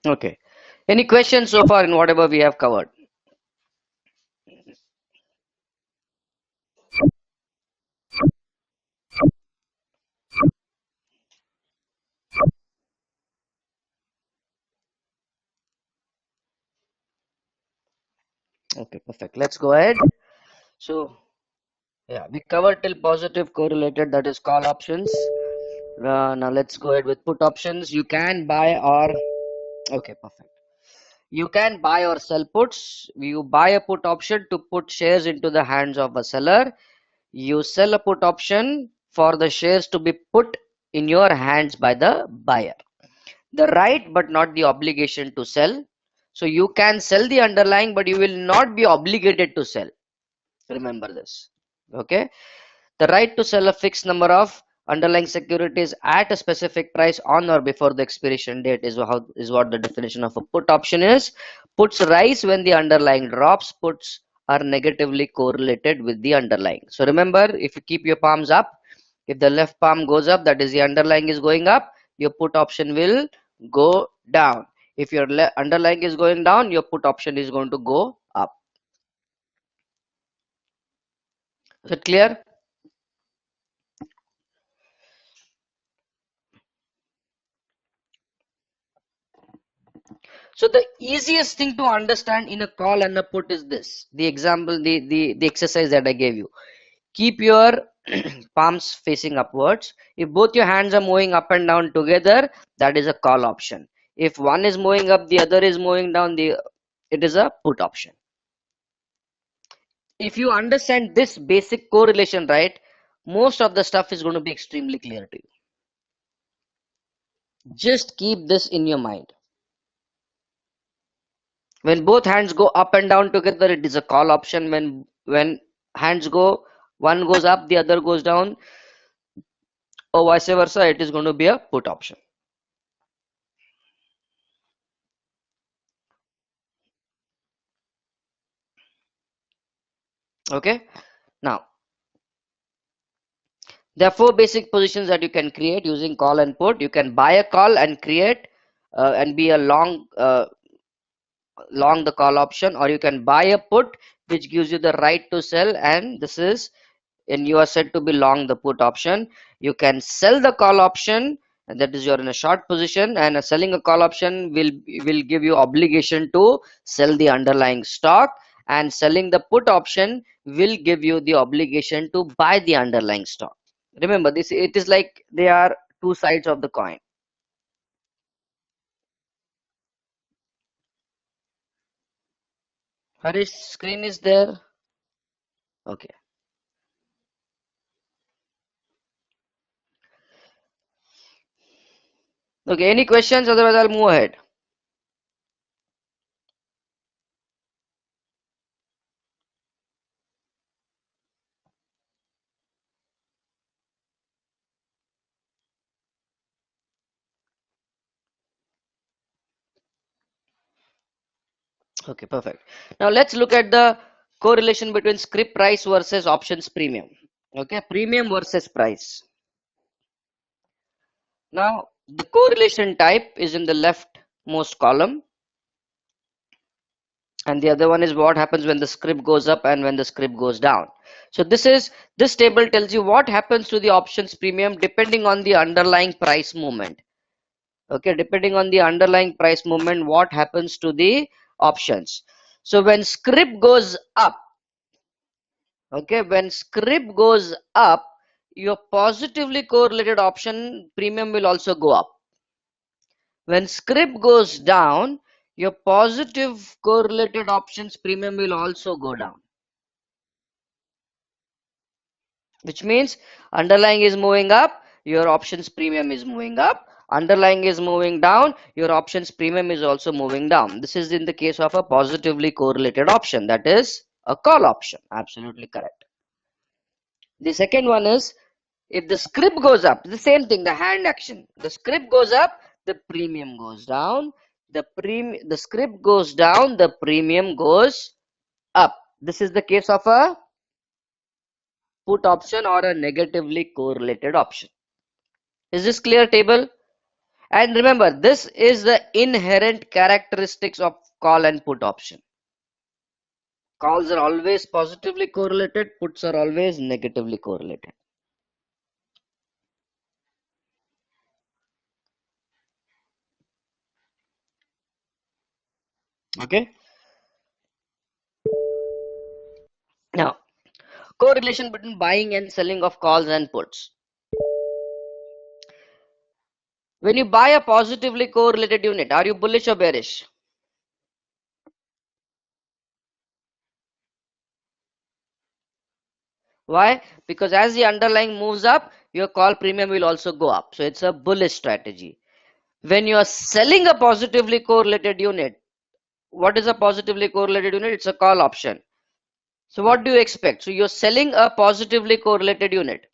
Okay. Any questions so far in whatever we have covered? Okay, perfect. Let's go ahead. So, yeah, we covered till positive correlated, that is call options. Now let's go ahead with put options. You can buy or okay, perfect. You can buy or sell puts. You buy a put option to put shares into the hands of a seller. You sell a put option for the shares to be put in your hands by the buyer. The right but not the obligation to sell. So you can sell the underlying, but you will not be obligated to sell. Remember this. Okay. The right to sell a fixed number of underlying securities at a specific price on or before the expiration date is what the definition of a put option is. Puts rise when the underlying drops. Puts are negatively correlated with the underlying. So remember, if you keep your palms up, if the left palm goes up, that is the underlying is going up, your put option will go down. If your underlying is going down, your put option is going to go up. Is it clear? So the easiest thing to understand in a call and a put is this. The example, the exercise that I gave you. Keep your palms facing upwards. If both your hands are moving up and down together, that is a call option. If one is moving up, the other is moving down, it is a put option. If you understand this basic correlation, right, most of the stuff is going to be extremely clear to you. Just keep this in your mind. When both hands go up and down together, it is a call option. When hands go, one goes up, the other goes down, or vice versa, it is going to be a put option. Okay. Now, there are four basic positions that you can create using call and put. You can buy a call and create and be a long the call option, or you can buy a put which gives you the right to sell, and this is and you are said to be long the put option. You can sell the call option, and that is you're in a short position, and selling a call option will give you obligation to sell the underlying stock, and selling the put option will give you the obligation to buy the underlying stock. Remember this, it is like they are two sides of the coin. Harish, screen is there? Okay. Okay, any questions? Otherwise I'll move ahead. Okay, perfect. Now let's look at the correlation between script price versus options premium. Okay, premium versus price. Now the correlation type is in the leftmost column, and the other one is what happens when the script goes up and when the script goes down. So this table tells you what happens to the options premium depending on the underlying price movement. Okay, depending on the underlying price movement, what happens to the options. So when script goes up, okay, when script goes up, your positively correlated option premium will also go up. When script goes down, your positive correlated options premium will also go down, which means underlying is moving up, your options premium is moving up. Underlying is moving down, your options premium is also moving down. This is in the case of a positively correlated option, that is a call option. Absolutely correct. The second one is, if the script goes up, the same thing, the hand action. The script goes up, the premium goes down. The script goes down, the premium goes up. This is the case of a put option or a negatively correlated option. Is this clear, table? And remember, this is the inherent characteristics of call and put option. Calls are always positively correlated, puts are always negatively correlated. Okay. Now, correlation between buying and selling of calls and puts. When you buy a positively correlated unit, are you bullish or bearish? Why? Because as the underlying moves up, your call premium will also go up. So it's a bullish strategy. When you are selling a positively correlated unit, what is a positively correlated unit? It's a call option. So what do you expect? So you're selling a positively correlated unit.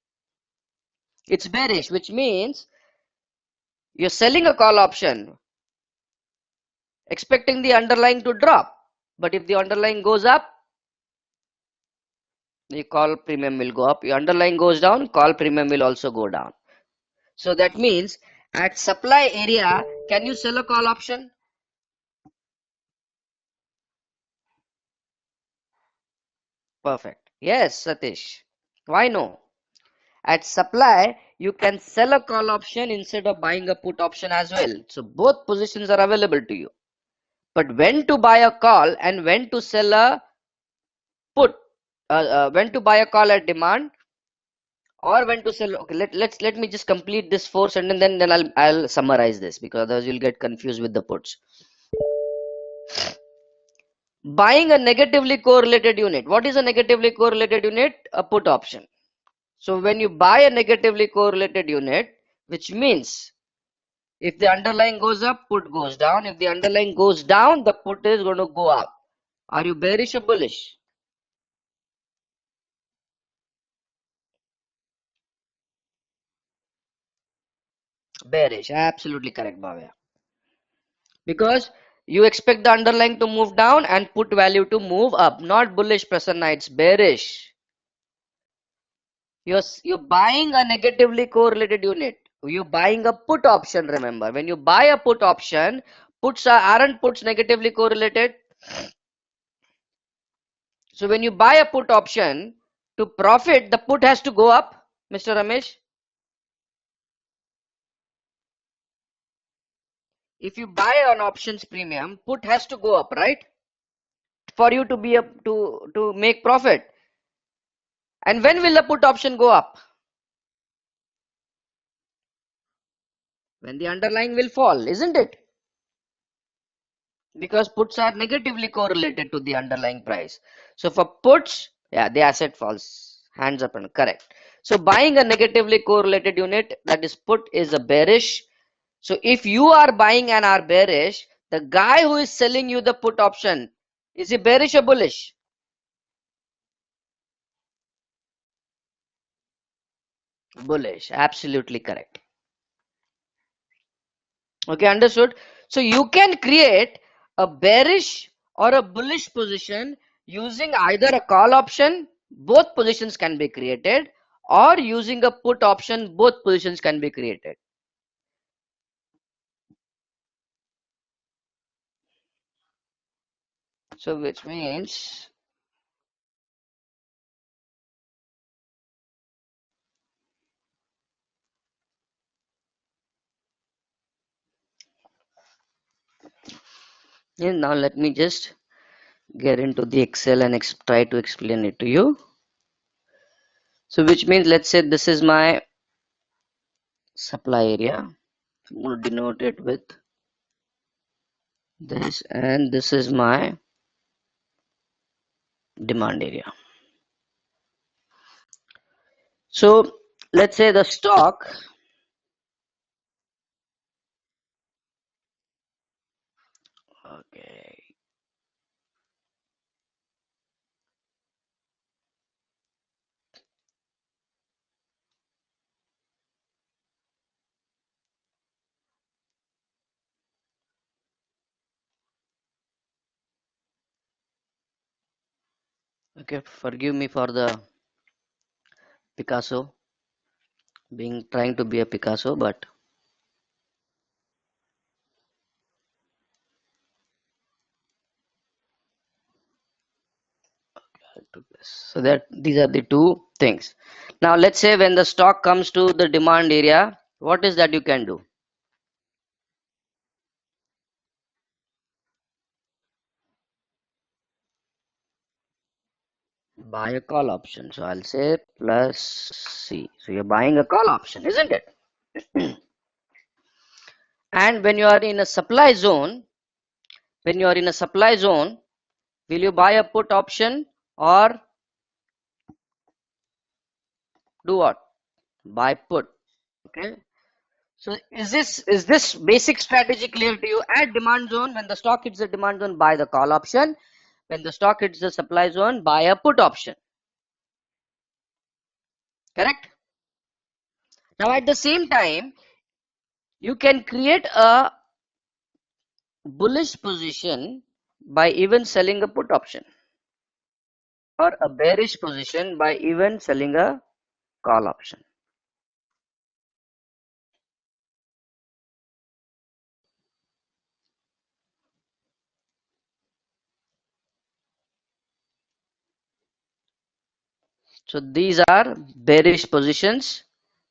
It's bearish, which means you're selling a call option, expecting the underlying to drop. But if the underlying goes up, the call premium will go up. Your underlying goes down, call premium will also go down. So that means at supply area, can you sell a call option? Perfect. Yes, Satish. Why no? At supply, you can sell a call option instead of buying a put option as well. So both positions are available to you. But when to buy a call and when to sell a put, when to buy a call at demand or when to sell. Okay, let me just complete this four sentence, then I'll summarize this, because otherwise you'll get confused with the puts. Buying a negatively correlated unit. What is a negatively correlated unit? A put option. So when you buy a negatively correlated unit, which means if the underlying goes up, put goes down. If the underlying goes down, the put is going to go up. Are you bearish or bullish? Bearish. Absolutely correct, Bhavya. Because you expect the underlying to move down and put value to move up. Not bullish, Prasanna. It's bearish. You're buying a negatively correlated unit. You're buying a put option, remember. When you buy a put option, aren't puts negatively correlated? So when you buy a put option, to profit, the put has to go up, Mr. Ramesh. If you buy an options premium, put has to go up, right? For you to be up to make profit. And when will the put option go up? When the underlying will fall, isn't it? Because puts are negatively correlated to the underlying price. So for puts, yeah, the asset falls. Hands up and correct. So buying a negatively correlated unit, that is put, is a bearish. So if you are buying and are bearish, the guy who is selling you the put option, is he bearish or bullish? Bullish. Absolutely correct. Okay, understood. So you can create a bearish or a bullish position using either a call option, both positions can be created, or using a put option, both positions can be created. So which means, yeah, now let me just get into the Excel and try to explain it to you. So which means, let's say this is my supply area. I'm going to denote it with this, and this is my demand area. So let's say the stock, okay, okay, forgive me for the Picasso, being trying to be a Picasso, but to this. So that these are the two things. Now let's say when the stock comes to the demand area, what is that you can do? Buy a call option. So I'll say plus C. So you're buying a call option, isn't it? And when you are in a supply zone, will you buy a put option or do what? Buy put. Okay. So is this basic strategy clear to you? At demand zone, when the stock hits the demand zone, buy the call option. When the stock hits the supply zone, buy a put option. Correct? Now at the same time, you can create a bullish position by even selling a put option, or a bearish position by even selling a call option. So these are bearish positions,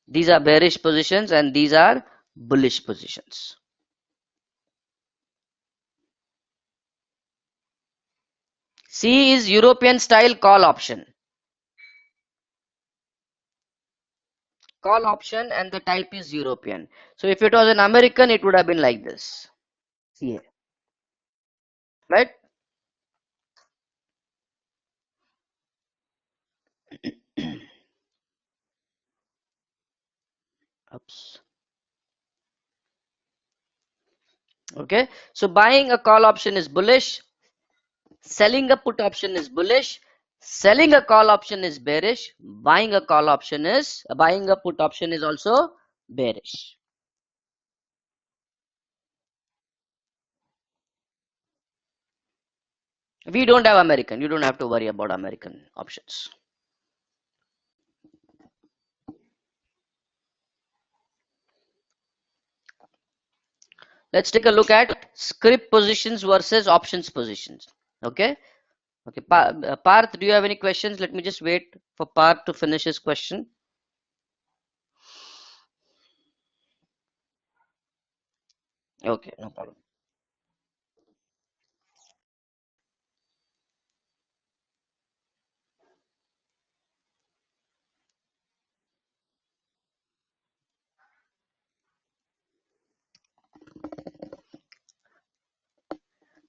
and these are bullish positions. C is European style call option. Call option, and the type is European. So if it was an American, it would have been like this. CA. Right? Oops. Okay. So buying a call option is bullish. Selling a put option is bullish. Selling a call option is bearish. Buying a put option is also bearish. We don't have American. You don't have to worry about American options. Let's take a look at script positions versus options positions. Okay. Okay. Parth, do you have any questions? Let me just wait for Parth to finish his question. Okay, no problem.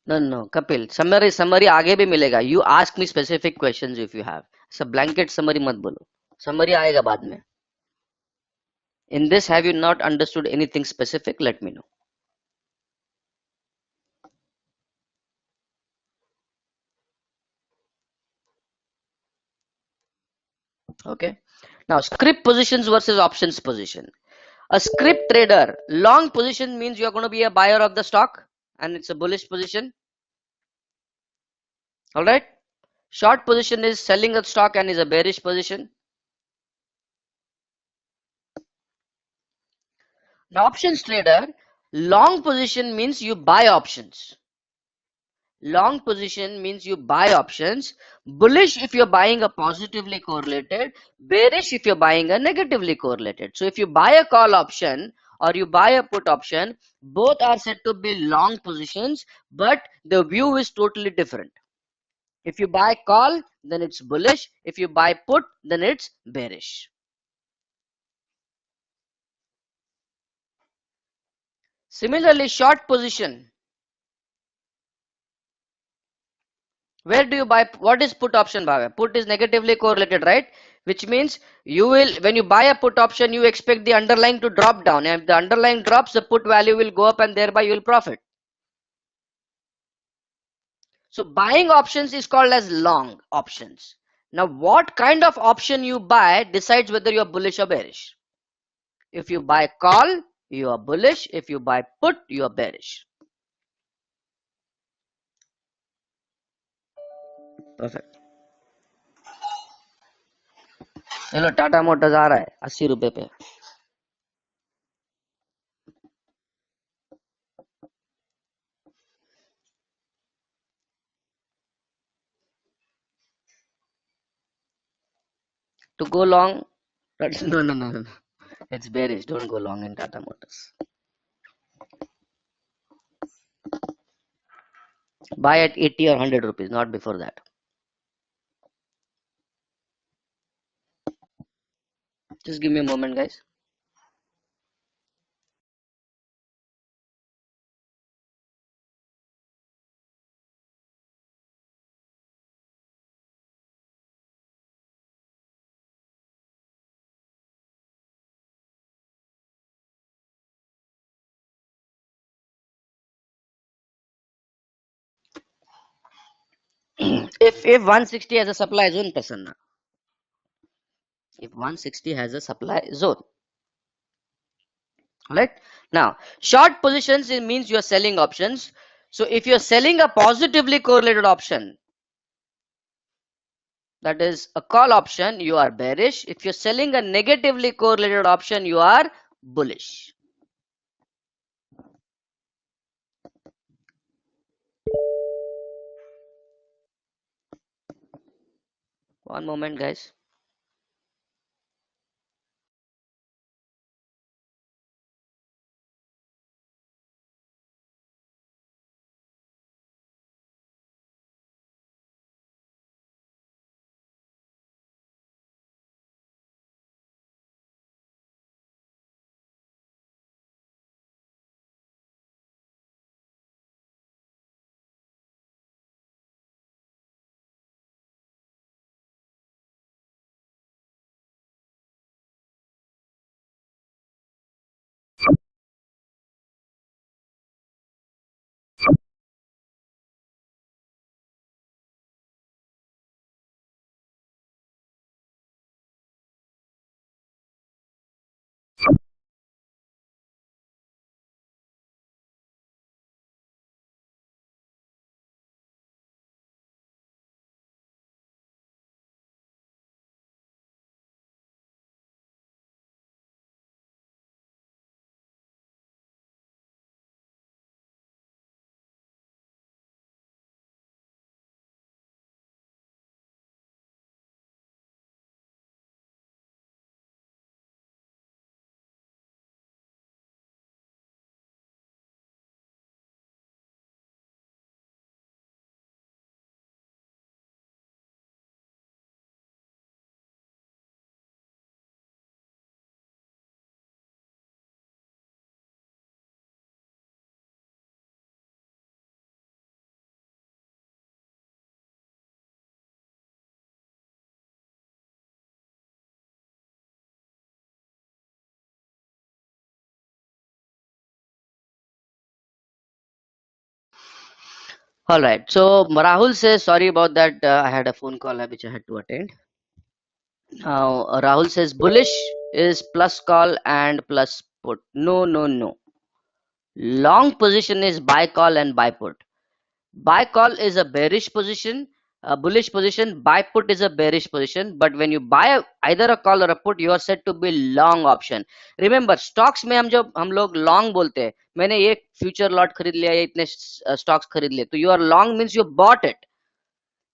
No, no, Kapil. Summary आगे भी मिलेगा. You ask me specific questions if you have. So blanket summary मत बोलो. Summary आएगा बाद में. In this, have you not understood anything specific? Let me know. Okay. Now, script positions versus options position. A script trader, long position means you're going to be a buyer of the stock and it's a bullish position. All right. Short position is selling a stock and is a bearish position. Now, options trader, long position means you buy options. Long position means you buy options. Bullish if you're buying a positively correlated. Bearish if you're buying a negatively correlated. So if you buy a call option or you buy a put option, both are said to be long positions, but the view is totally different. If you buy call, then it's bullish. If you buy put, then it's bearish. Similarly, short position. Where do you buy? What is put option, Bhavya? Put is negatively correlated, right? Which means you will, when you buy a put option, you expect the underlying to drop down. And if the underlying drops, the put value will go up and thereby you will profit. So buying options is called as long options. Now, what kind of option you buy decides whether you are bullish or bearish. If you buy call, you are bullish. If you buy put, you are bearish. Perfect. चलो Tata Motors आ रहा है 80 रुपए पे. To go long, that's no. It's bearish. Don't go long in Tata Motors. Buy at 80 or 100 rupees, not before that. Just give me a moment, guys. If 160 has a supply zone, Prasanna. If 160 has a supply zone, right? Now, short positions it means you are selling options. So if you are selling a positively correlated option, that is a call option, you are bearish. If you're selling a negatively correlated option, you are bullish. One moment, guys. All right. So Rahul says, sorry about that. I had a phone call which I had to attend. Now Rahul says bullish is plus call and plus put. No. Long position is buy call and buy put. Buy call is a bearish position, a bullish position. Buy put is a bearish position. But when you buy either a call or a put, you are said to be long option. Remember, stocks में हम लोग long बोलते हैं. मैंने ये future lot खरीद लिया या इतने stocks खरीद लिए. तो you are long means you bought it.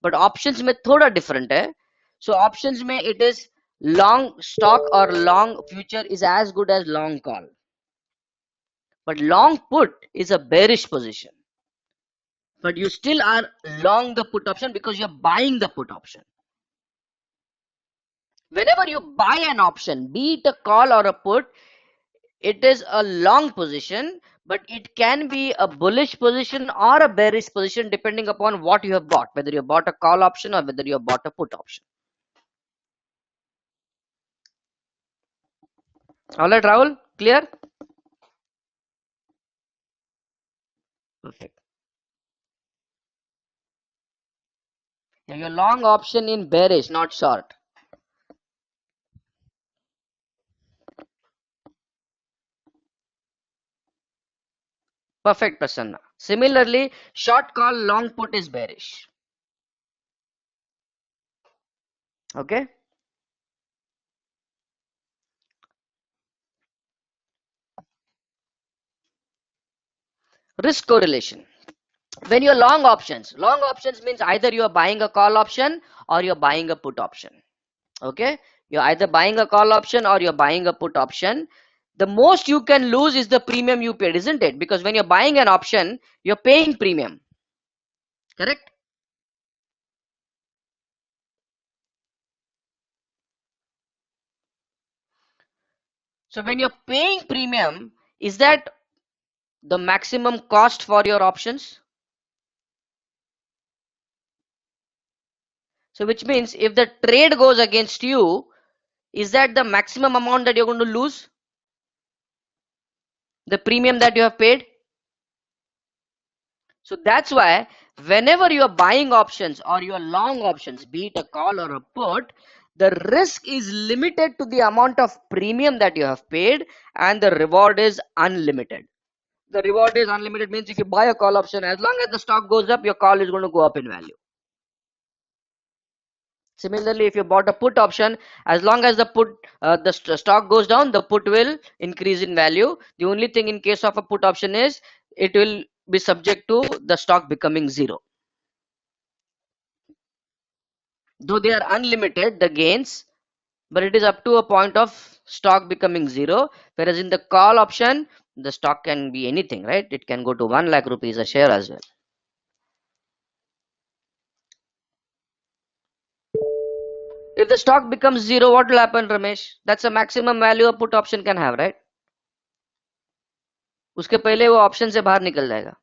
But options में थोड़ा different है. So options में it is long stock or long future is as good as long call. But long put is a bearish position. But you still are long the put option because you're buying the put option. Whenever you buy an option, be it a call or a put, it is a long position, but it can be a bullish position or a bearish position depending upon what you have bought, whether you bought a call option or whether you bought a put option. All right, Rahul, clear? Perfect. Yeah, your long option in bearish, not short. Perfect, Prasanna. Similarly, short call, long put is bearish. Okay. Risk correlation. When you're long options means either you are buying a call option or you're buying a put option. Okay. You're either buying a call option or you're buying a put option. The most you can lose is the premium you paid, isn't it? Because when you're buying an option, you're paying premium. Correct? So when you're paying premium, is that the maximum cost for your options? So which means if the trade goes against you, is that the maximum amount that you're going to lose? The premium that you have paid? So that's why whenever you are buying options or you are long options, be it a call or a put, the risk is limited to the amount of premium that you have paid and the reward is unlimited. The reward is unlimited means if you buy a call option, as long as the stock goes up, your call is going to go up in value. Similarly, if you bought a put option, as long as the stock goes down, the put will increase in value. The only thing in case of a put option is it will be subject to the stock becoming zero. Though they are unlimited, the gains, but it is up to a point of stock becoming zero. Whereas in the call option, the stock can be anything, right? It can go to 1 lakh rupees a share as well. If the stock becomes zero, what will happen, Ramesh? That's a maximum value a put option can have, right? उसके पहले वो option से बाहर निकल जाएगा.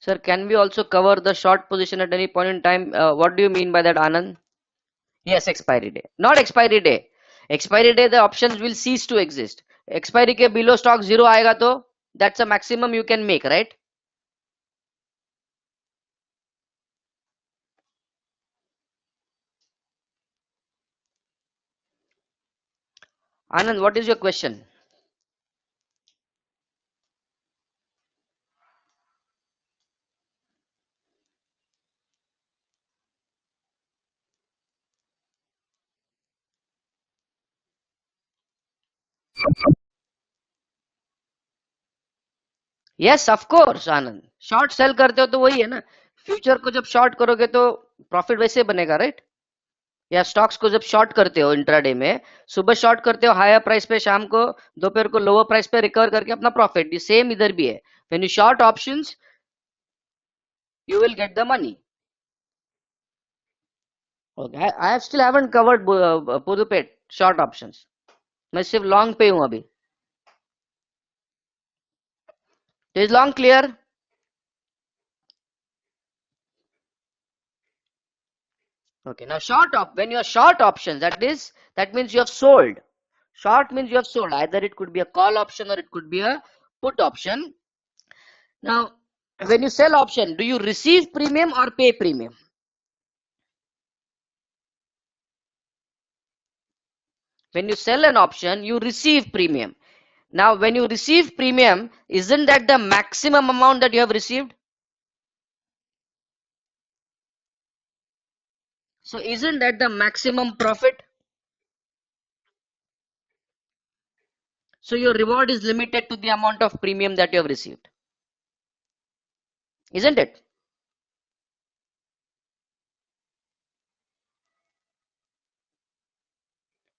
Sir, can we also cover the short position at any point in time? What do you mean by that, Anand? Yes, expiry day. Not expiry day. Expiry day, the options will cease to exist. Expiry के below stock zero आएगा तो that's a maximum you can make, right? Anand, what is your question? Yes, of course, Anand. Short sell करते हो तो वही है ना. Future को जब शॉर्ट करोगे तो प्रॉफिट वैसे बनेगा, राइट? या स्टॉक्स को जब शॉर्ट करते हो इंट्राडे में, सुबह शॉर्ट करते हो हायर प्राइस पे, शाम को दोपहर को लोअर प्राइस पे रिकवर करके अपना प्रॉफिट, ये सेम इधर भी है. When you short options you will get the money. Okay, I have still haven't covered Pudupet short options. मैं सिर्फ लॉन्ग पे हूं अभी. Is long clear? Okay, now when you are short options, that means you have sold. Short means you have sold. Either it could be a call option or it could be a put option. Now, when you sell option, do you receive premium or pay premium? When you sell an option, you receive premium. Now, when you receive premium, isn't that the maximum amount that you have received? So, isn't that the maximum profit? So, your reward is limited to the amount of premium that you have received. Isn't it?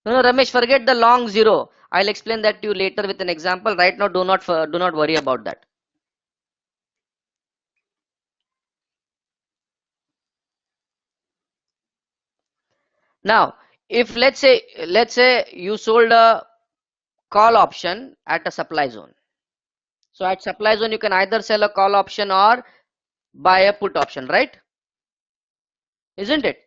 No, Ramesh, forget the long zero. I'll explain that to you later with an example. Right now, do not worry about that. Now, if let's say you sold a call option at a supply zone. So at supply zone, you can either sell a call option or buy a put option, right? Isn't it?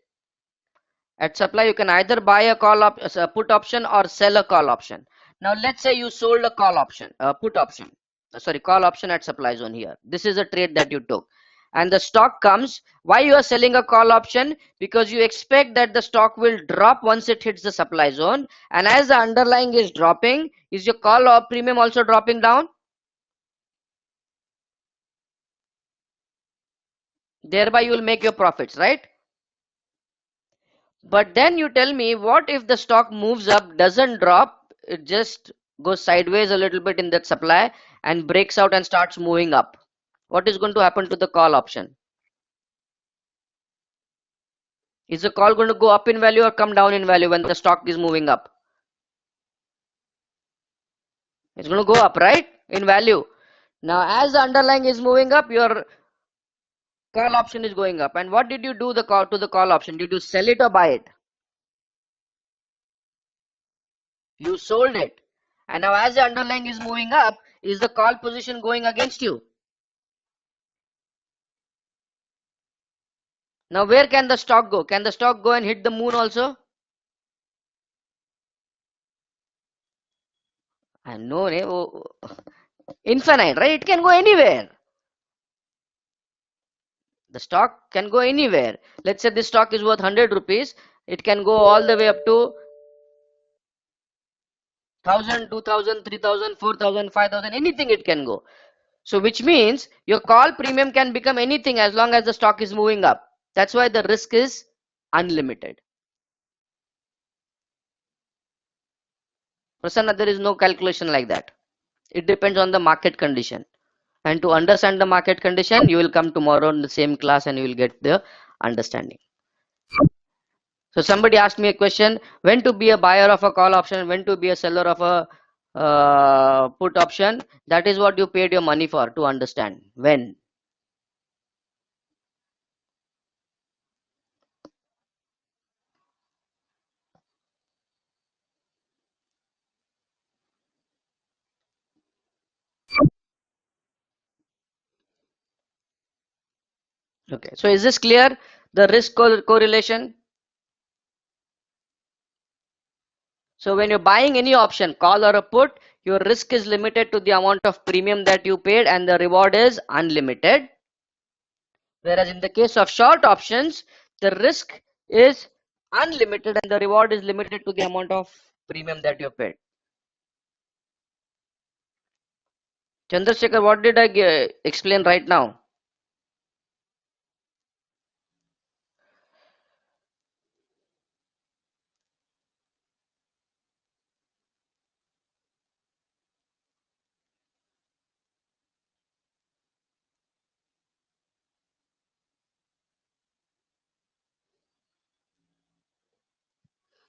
At supply, you can either buy a put option or sell a call option. Now, let's say you sold a call option, a put option. Sorry, call option at supply zone here. This is a trade that you took. And the stock comes. Why you are selling a call option? Because you expect that the stock will drop once it hits the supply zone. And as the underlying is dropping, is your call or premium also dropping down? Thereby, you will make your profits, right? But then you tell me, what if the stock moves up, doesn't drop, it just goes sideways a little bit in that supply, and breaks out and starts moving up, what is going to happen to the call option? Is the call going to go up in value or come down in value when the stock is moving up? It's going to go up, right? In value. Now, as the underlying is moving up, your call option is going up. And what did you do to the call option? Did you sell it or buy it? You sold it. And now, as the underlying is moving up, is the call position going against you? Now, where can the stock go? Can the stock go and hit the moon also? And no, infinite, right? It can go anywhere. The stock can go anywhere. Let's say this stock is worth 100 rupees. It can go all the way up to 1000, 2000, 3000, 4000, 5000, anything it can go. So which means your call premium can become anything as long as the stock is moving up. That's why the risk is unlimited. Prasanna, there is no calculation like that. It depends on the market condition. And to understand the market condition, you will come tomorrow in the same class and you will get the understanding. So somebody asked me a question, when to be a buyer of a call option, when to be a seller of a put option. That is what you paid your money for, to understand. When? Okay, so is this clear? The risk correlation. So when you're buying any option, call or a put, your risk is limited to the amount of premium that you paid and the reward is unlimited. Whereas in the case of short options, the risk is unlimited and the reward is limited to the amount of premium that you paid. Chandrasekhar, what did I explain right now?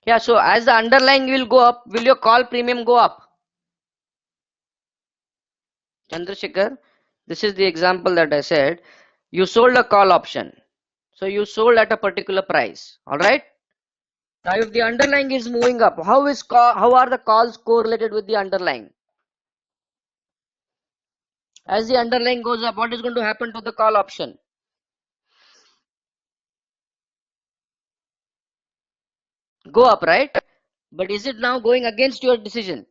Yeah, so as the underlying will go up, will your call premium go up? Chandrasekhar, this is the example that I said. You sold a call option. So you sold at a particular price. All right. Now, if the underlying is moving up, how are the calls correlated with the underlying? As the underlying goes up, what is going to happen to the call option? Go up, right? But is it now going against your decision?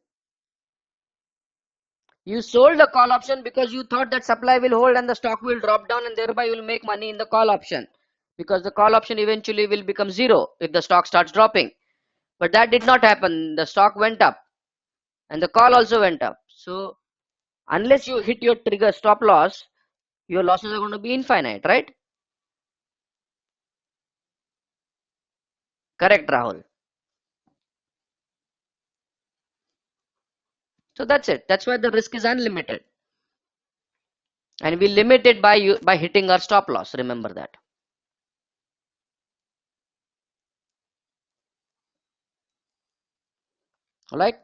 You sold the call option because you thought that supply will hold and the stock will drop down and thereby you will make money in the call option. Because the call option eventually will become zero if the stock starts dropping. But that did not happen. The stock went up and the call also went up. So unless you hit your trigger stop loss, your losses are going to be infinite, right? Correct, Rahul. So that's it. That's why the risk is unlimited. And we limit it by hitting our stop loss. Remember that. All right.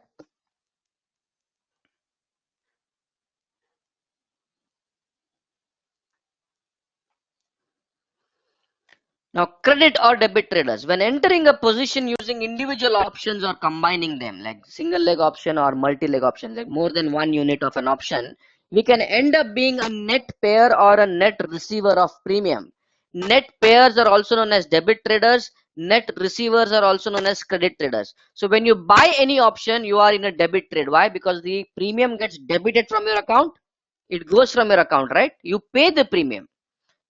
Now, credit or debit traders, when entering a position using individual options or combining them, like single leg option or multi-leg option, like more than one unit of an option, we can end up being a net payer or a net receiver of premium. Net payers are also known as debit traders. Net receivers are also known as credit traders. So when you buy any option, you are in a debit trade. Why? Because the premium gets debited from your account. It goes from your account, right? You pay the premium.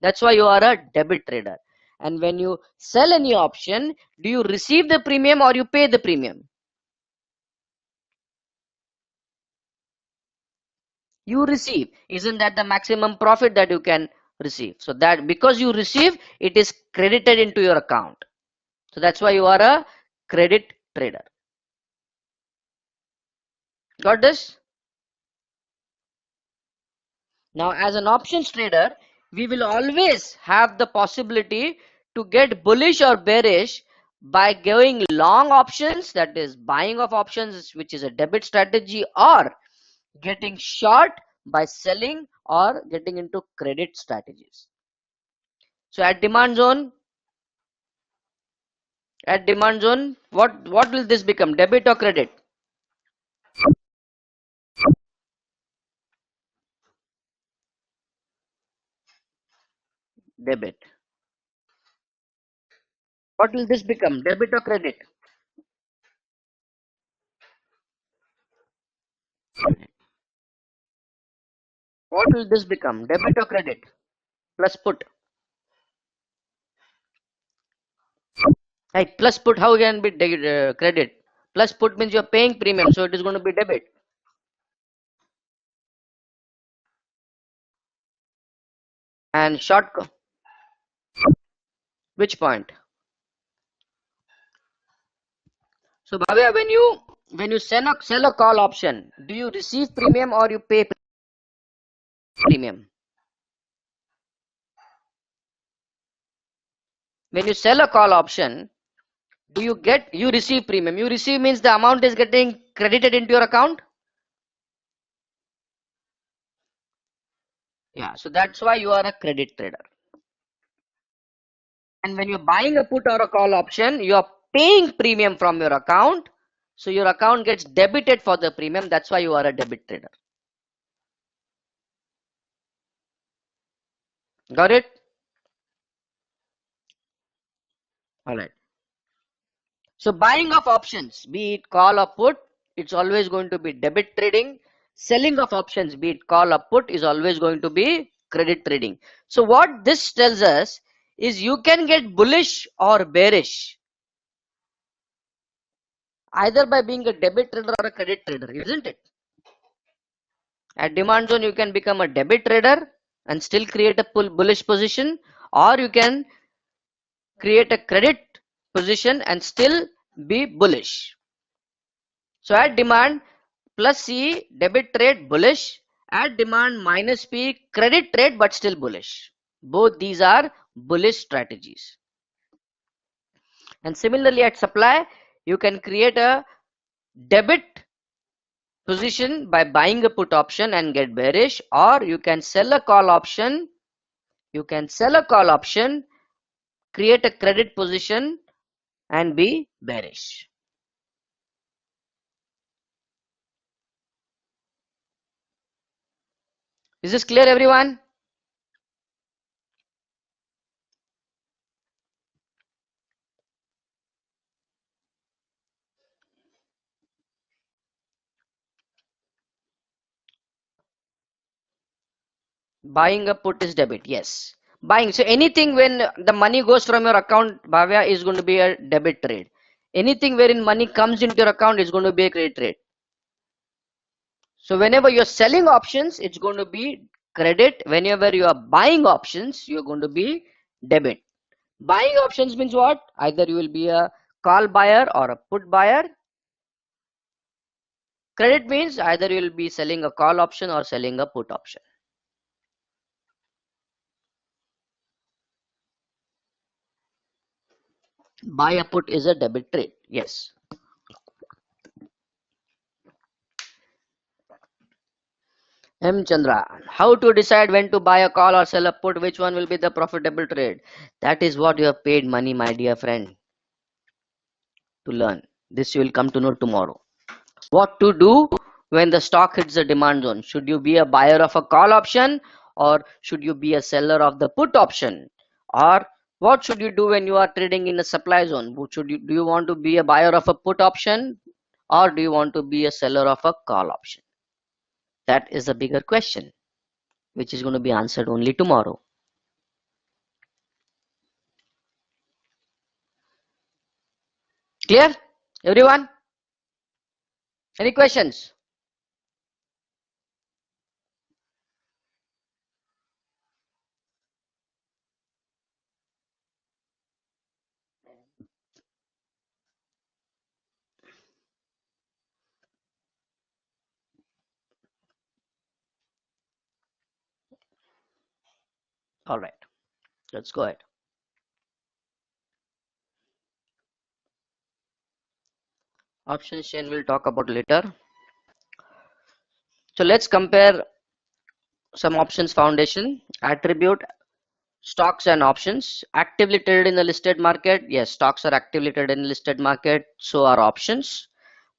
That's why you are a debit trader. And when you sell any option, do you receive the premium or you pay the premium? You receive. Isn't that the maximum profit that you can receive? So that because you receive, it is credited into your account. So that's why you are a credit trader. Got this? Now, as an options trader, we will always have the possibility to get bullish or bearish by going long options, that is buying of options, which is a debit strategy, or getting short by selling or getting into credit strategies. So at demand zone, what will this become, debit or credit? Debit. What will this become, debit or credit? What will this become, debit or credit? Plus put. Like plus put, how can be credit? Plus put means you're paying premium, so it is going to be debit. And short, which point? So Bhavya, when you sell a call option, do you receive premium or you pay premium? When you sell a call option, you receive premium? You receive means the amount is getting credited into your account. Yeah, so that's why you are a credit trader. And when you're buying a put or a call option, you are paying premium from your account. So your account gets debited for the premium. That's why you are a debit trader. Got it? All right. So buying of options, be it call or put, it's always going to be debit trading. Selling of options, be it call or put, is always going to be credit trading. So what this tells us is you can get bullish or bearish either by being a debit trader or a credit trader, isn't it? At demand zone, you can become a debit trader and still create a bullish position, or you can create a credit position and still be bullish. So at demand, plus C debit trade bullish, at demand minus P credit trade but still bullish. Both these are bullish strategies. And similarly at supply, you can create a debit position by buying a put option and get bearish, or you can sell a call option. You can sell a call option, create a credit position and be bearish. Is this clear, everyone? Buying a put is debit, yes. Buying, so anything when the money goes from your account, Bhavya, is going to be a debit trade. Anything wherein money comes into your account is going to be a credit trade. So whenever you're selling options, it's going to be credit. Whenever you are buying options, you're going to be debit. Buying options means what? Either you will be a call buyer or a put buyer. Credit means either you will be selling a call option or selling a put option. Buy a put is a debit trade. Yes. M. Chandra, how to decide when to buy a call or sell a put? Which one will be the profitable trade? That is what you have paid money, my dear friend, to learn. This you will come to know tomorrow. What to do when the stock hits the demand zone? Should you be a buyer of a call option or should you be a seller of the put option? Or what should you do when you are trading in a supply zone? Do you want to be a buyer of a put option or do you want to be a seller of a call option? That is a bigger question, which is going to be answered only tomorrow. Clear? Everyone? Any questions? All right, let's go ahead. Options chain we'll talk about later. So let's compare some options foundation, attribute, stocks and options. Actively traded in the listed market. Yes, stocks are actively traded in listed market. So are options.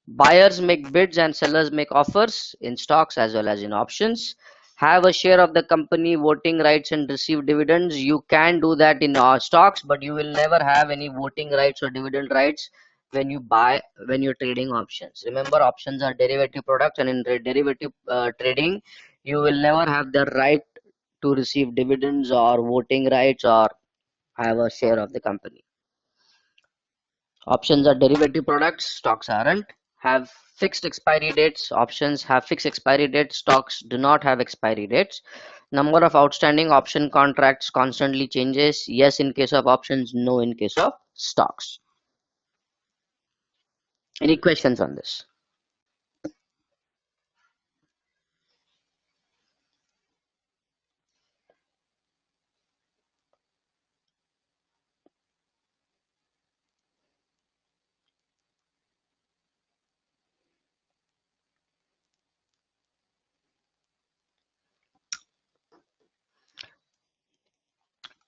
Buyers make bids and sellers make offers in stocks as well as in options. Have a share of the company, voting rights, and receive dividends. You can do that in stocks, but you will never have any voting rights or dividend rights when you're trading options. Remember, options are derivative products, and in derivative trading, you will never have the right to receive dividends or voting rights or have a share of the company. Options are derivative products, stocks aren't. Have fixed expiry dates. Options have fixed expiry dates, stocks do not have expiry dates. Number of outstanding option contracts constantly changes. Yes in case of options, no in case of stocks. Any questions on this?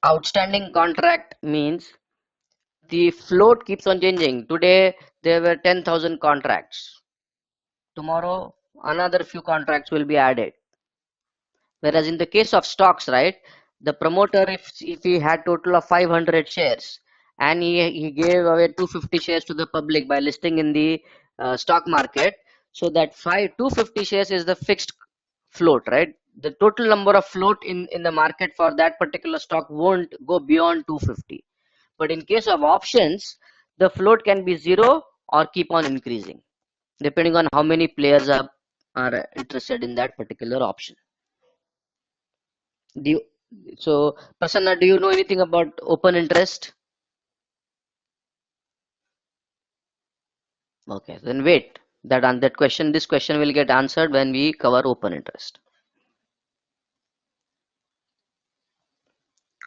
Outstanding contract means the float keeps on changing. Today there were 10,000 contracts. Tomorrow another few contracts will be added. Whereas in the case of stocks, right, the promoter, if he had total of 500 shares and he gave away 250 shares to the public by listing in the stock market, so that 250 shares is the fixed float, right? The total number of float in the market for that particular stock won't go beyond 250. But in case of options, the float can be zero or keep on increasing depending on how many players are interested in that particular option. Do you, so, Prasanna, do you know anything about open interest? Okay, then wait. This question will get answered when we cover open interest.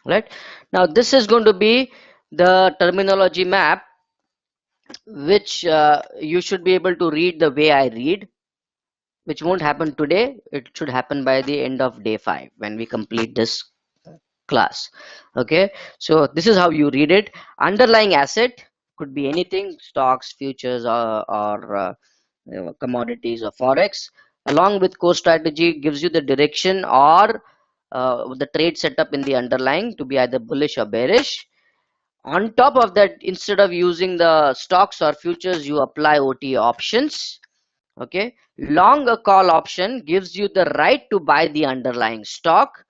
Right? Now, this is going to be the terminology map, which you should be able to read the way I read, which won't happen today. It should happen by the end of day 5 when we complete this class. Okay, so this is how you read it. Underlying asset could be anything, stocks, futures, or commodities or forex. Along with core strategy gives you the direction or the trade setup in the underlying to be either bullish or bearish. On top of that, instead of using the stocks or futures, you apply OT options. Okay, long a call option gives you the right to buy the underlying stock.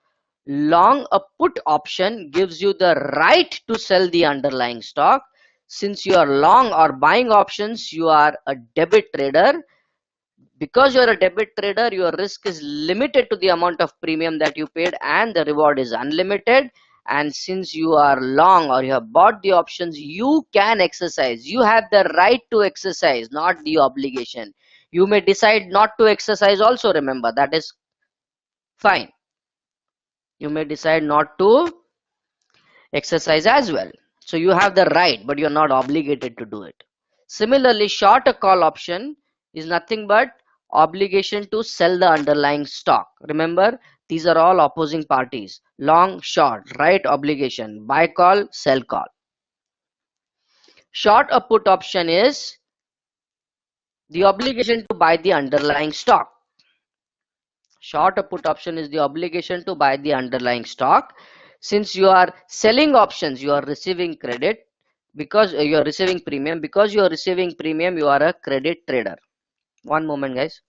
Long a put option gives you the right to sell the underlying stock. Since you are long or buying options, you are a debit trader. Because you are a debit trader, your risk is limited to the amount of premium that you paid and the reward is unlimited. And since you are long or you have bought the options, you can exercise. You have the right to exercise, not the obligation. You may decide not to exercise also, remember, that is fine. You may decide not to exercise as well. So you have the right, but you're not obligated to do it. Similarly, short a call option is nothing but obligation to sell the underlying stock. Remember, these are all opposing parties. Long, short, right, obligation. Buy call, sell call. Short a put option is the obligation to buy the underlying stock. Short a put option is the obligation to buy the underlying stock. Since you are selling options, you are receiving credit because you are receiving premium. Because you are receiving premium, you are a credit trader. One moment, guys.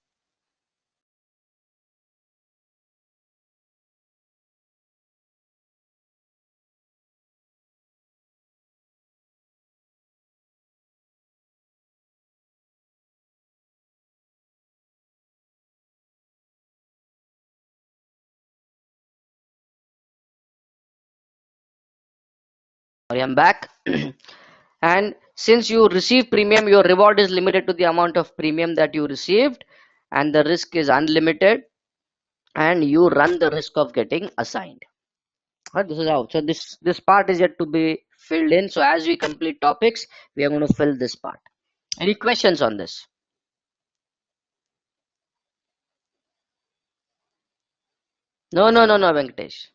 I am back. And since you receive premium, your reward is limited to the amount of premium that you received, and the risk is unlimited, and you run the risk of getting assigned. This is out. So this part is yet to be filled in. So as we complete topics, we are going to fill this part. Any questions on this? No, Venkatesh.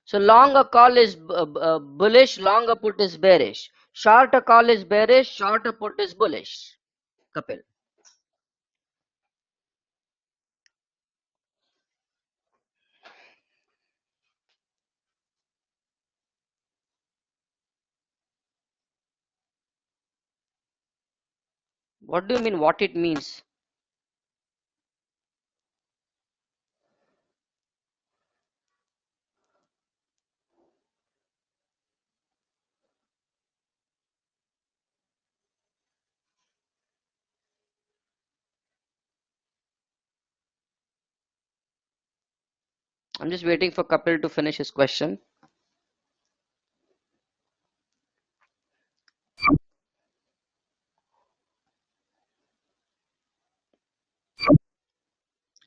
So long a call is bullish, long a put is bearish. Short a call is bearish, short a put is bullish. Kapil. What do you mean what it means? I'm just waiting for Kapil to finish his question.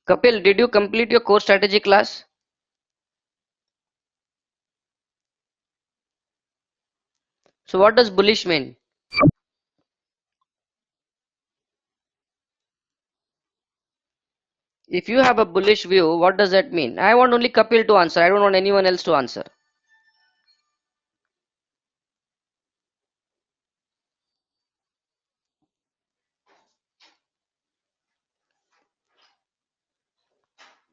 Kapil, did you complete your core strategy class? So what does bullish mean? If you have a bullish view, what does that mean? I want only Kapil to answer. I don't want anyone else to answer.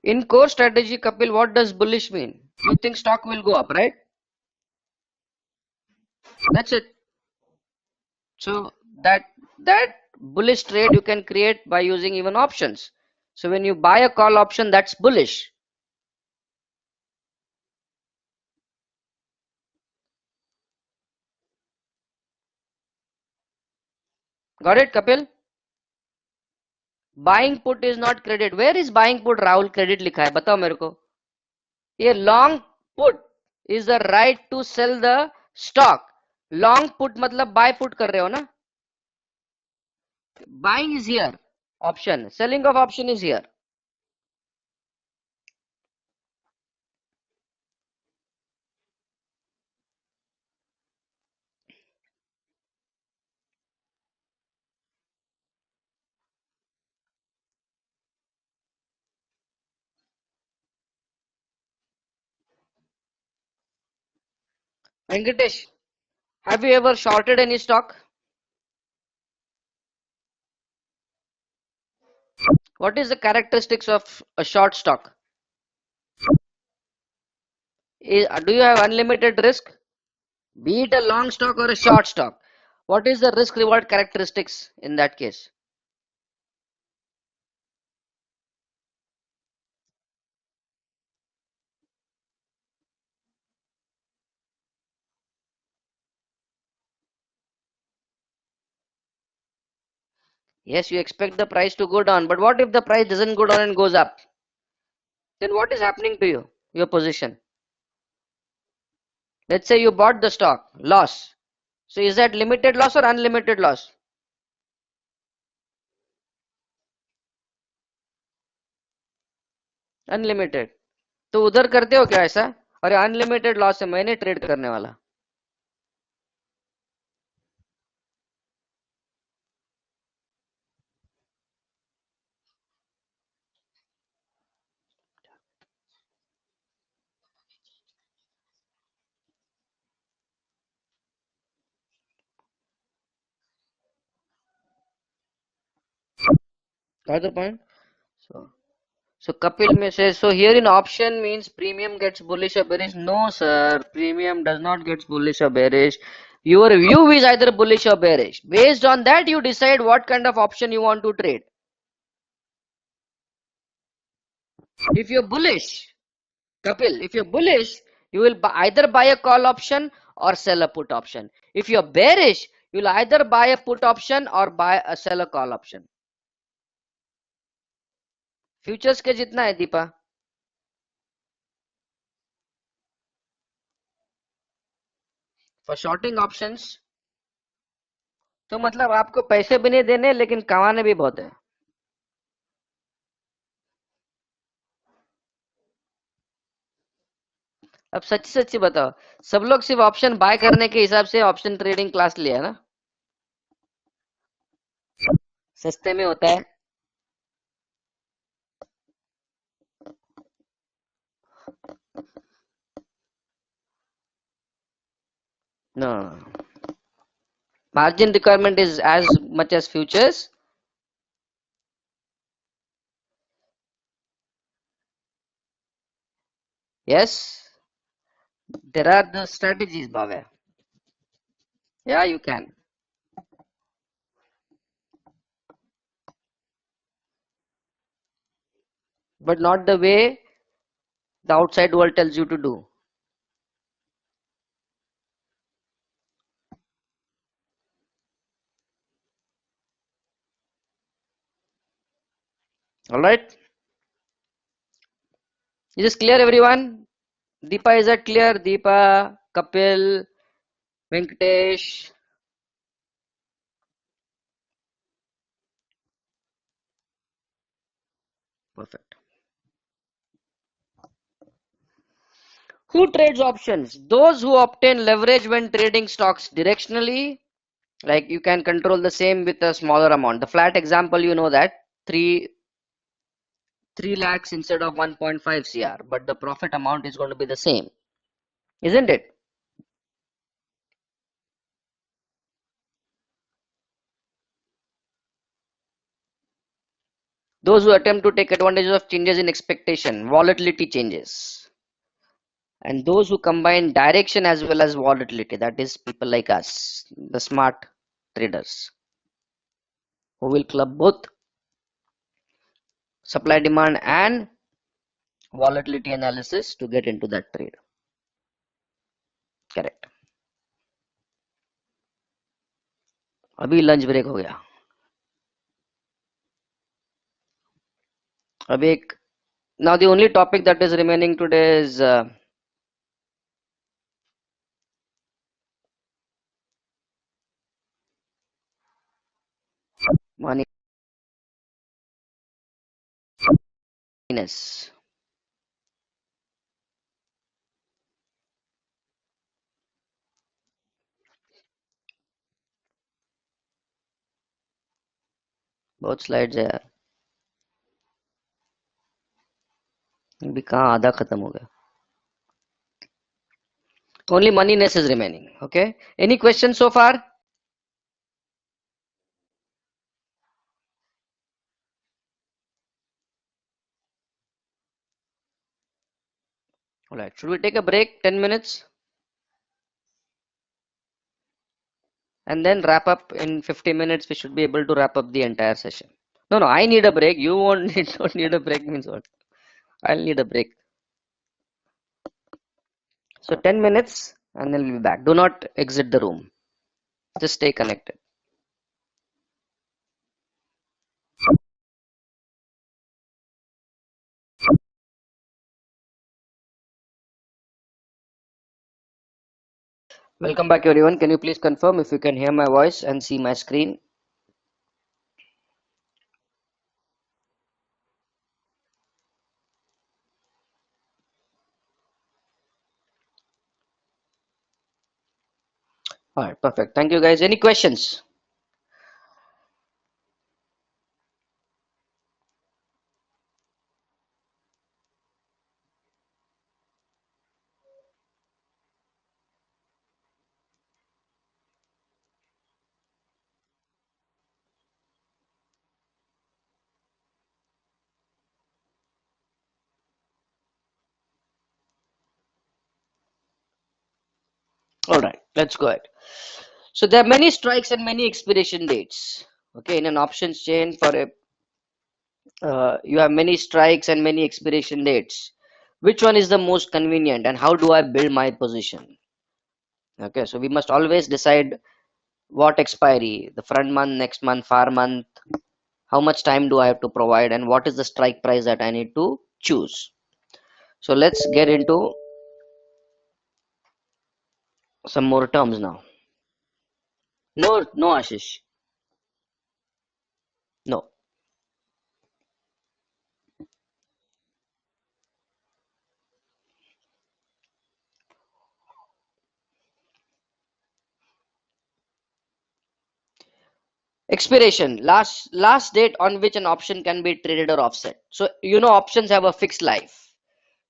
In core strategy, Kapil, what does bullish mean? You think stock will go up, right? That's it. So that bullish trade you can create by using even options. So when you buy a call option, that's bullish. Got it, Kapil? Buying put is not credit. Where is buying put? Rahul credit लिखा है बताओ मेरे को. ये long put is the right to sell the stock. Long put मतलब buy put कर रहे हो ना? Buying is here. Option. Selling of option is here. Venkatesh, have you ever shorted any stock? What is the characteristics of a short stock? Do you have unlimited risk? Be it a long stock or a short stock. What is the risk reward characteristics in that case? Yes, you expect the price to go down, but what if the price doesn't go down and goes up? Then what is happening to you, your position? Let's say you bought the stock, loss. So is that limited loss or unlimited loss? Unlimited. तो उधर करते हो क्या ऐसा? अरे unlimited loss है मैंने trade करने वाला. Got the point? So Kapil may say, so here in option means premium gets bullish or bearish. No, sir. Premium does not get bullish or bearish. Your view is either bullish or bearish. Based on that, you decide what kind of option you want to trade. If you're bullish, Kapil, if you're bullish, you will either buy a call option or sell a put option. If you're bearish, you'll either buy a put option or sell a call option. Futures के जितना है Deepa. For shorting options, तो मतलब आपको पैसे भी नहीं देने लेकिन कमाने भी बहुत है. अब सच्ची सच्ची बताओ, सब लोग सिर्फ ऑप्शन बाय करने के हिसाब से ऑप्शन ट्रेडिंग क्लास लिया है ना? सस्ते में होता है। No, margin requirement is as much as futures. Yes, there are the strategies, Bhavya. Yeah, you can, but not the way the outside world tells you to do. All right, is this clear, everyone? Deepa, is that clear? Deepa, Kapil, Venkatesh. Perfect. Who trades options? Those who obtain leverage when trading stocks directionally. Like you can control the same with a smaller amount. The flat example, you know that 3 lakhs instead of 1.5 cr, but the profit amount is going to be the same, isn't it? Those who attempt to take advantage of changes in expectation, volatility changes, and those who combine direction as well as volatility, that is people like us, the smart traders, who will club both supply demand and volatility analysis to get into that trade. Correct. अभी lunch break हो गया. अभी एक, now the only topic that is remaining today is moneyness. बहुत slides है यार, अभी कहाँ आधा खत्म हो गया. Only moneyness is remaining. Okay. Any questions so far? All right. Should we take a break? 10 minutes and then wrap up in 50 minutes. We should be able to wrap up the entire session. No, no, I need a break. You won't need, don't need a break means what? I'll need a break. So 10 minutes and then we'll be back. Do not exit the room. Just stay connected. Welcome back everyone. Can you please confirm if you can hear my voice and see my screen? All right, perfect. Thank you guys. Any questions? All right, let's go ahead. So there are many strikes and many expiration dates. Okay, in an options chain for a you have many strikes and many expiration dates. Which one is the most convenient and how do I build my position? Okay, so we must always decide what expiry, the front month, next month, far month, how much time do I have to provide, and what is the strike price that I need to choose. So let's get into some more terms now. No, no, Ashish. No. Expiration, last date on which an option can be traded or offset. So options have a fixed life.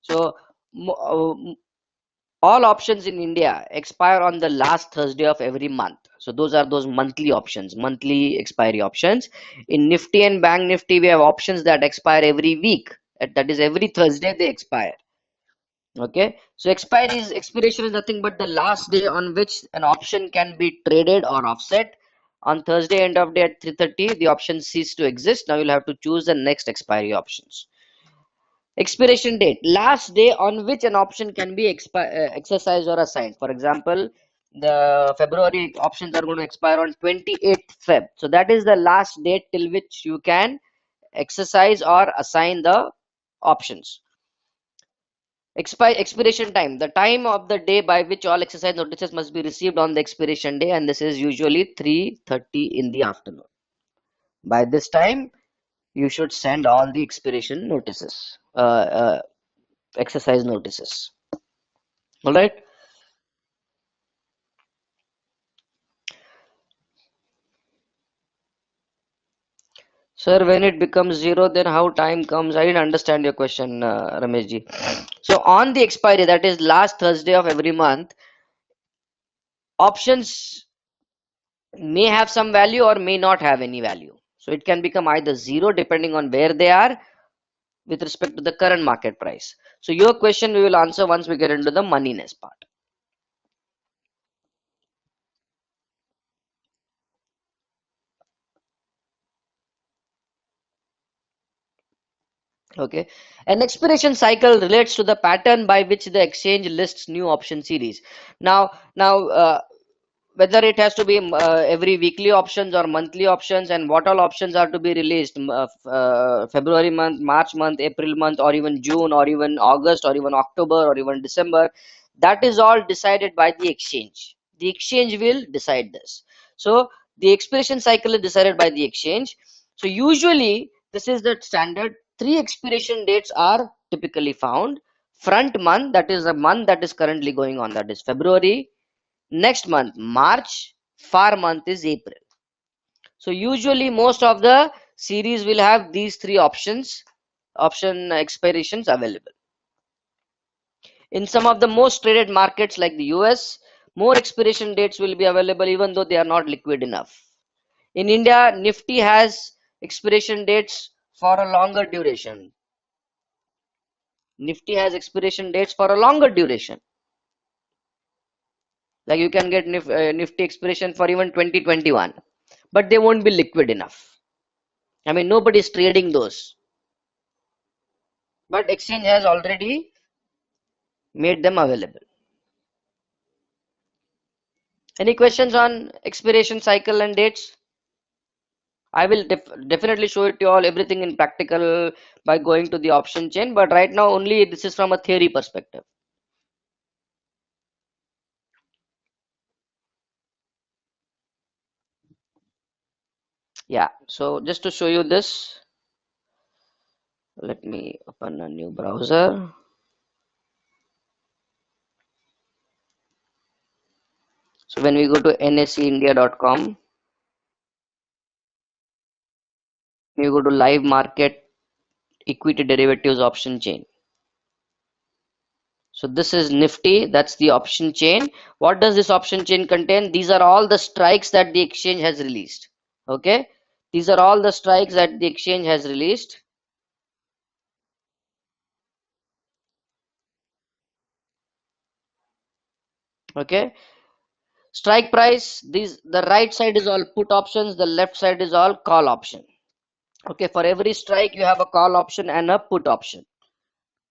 So all options in India expire on the last Thursday of every month. So those are those monthly options, monthly expiry options. In Nifty and Bank Nifty, we have options that expire every week. That is every Thursday they expire. Okay, so expiration is nothing but the last day on which an option can be traded or offset. On Thursday end of day at 3:30, the option cease to exist. Now you'll have to choose the next expiry options. Expiration date, last day on which an option can be exercised or assigned. For example, the February options are going to expire on 28th Feb. So that is the last date till which you can exercise or assign the options. Expiration time, the time of the day by which all exercise notices must be received on the expiration day, and this is usually 3:30 in the afternoon. By this time, you should send all the expiration notices, exercise notices. All right. Sir, when it becomes zero, then how time comes? I didn't understand your question, Rameshji. So on the expiry, that is last Thursday of every month, options may have some value or may not have any value. So it can become either zero depending on where they are with respect to the current market price. So your question we will answer once we get into the moneyness part. Okay, an expiration cycle relates to the pattern by which the exchange lists new option series. Now, whether it has to be every weekly options or monthly options, and what all options are to be released, February month, March month, April month, or even June, or even August, or even October, or even December, that is all decided by the exchange. The exchange will decide this. So the expiration cycle is decided by the exchange. So usually this is the standard. Three expiration dates are typically found. Front month, that is the month that is currently going on, that is February. Next month, March. Far month is April. So usually most of the series will have these three option expirations available. In some of the most traded markets like the US, more expiration dates will be available even though they are not liquid enough. In India, Nifty has expiration dates for a longer duration. Nifty has expiration dates for a longer duration. Like you can get Nifty expiration for even 2021, but they won't be liquid enough. I mean, nobody's trading those, but exchange has already made them available. Any questions on expiration cycle and dates? I will definitely show it to you all everything in practical by going to the option chain, but right now only this is from a theory perspective. Yeah, so just to show you this, let me open a new browser. So when we go to nseindia.com, you go to live market equity derivatives option chain. So this is Nifty, that's the option chain. What does this option chain contain? These are all the strikes that the exchange has released. Okay, these are all the strikes that the exchange has released. Okay, strike price, these, the right side is all put options, the left side is all call option. Okay, for every strike you have a call option and a put option.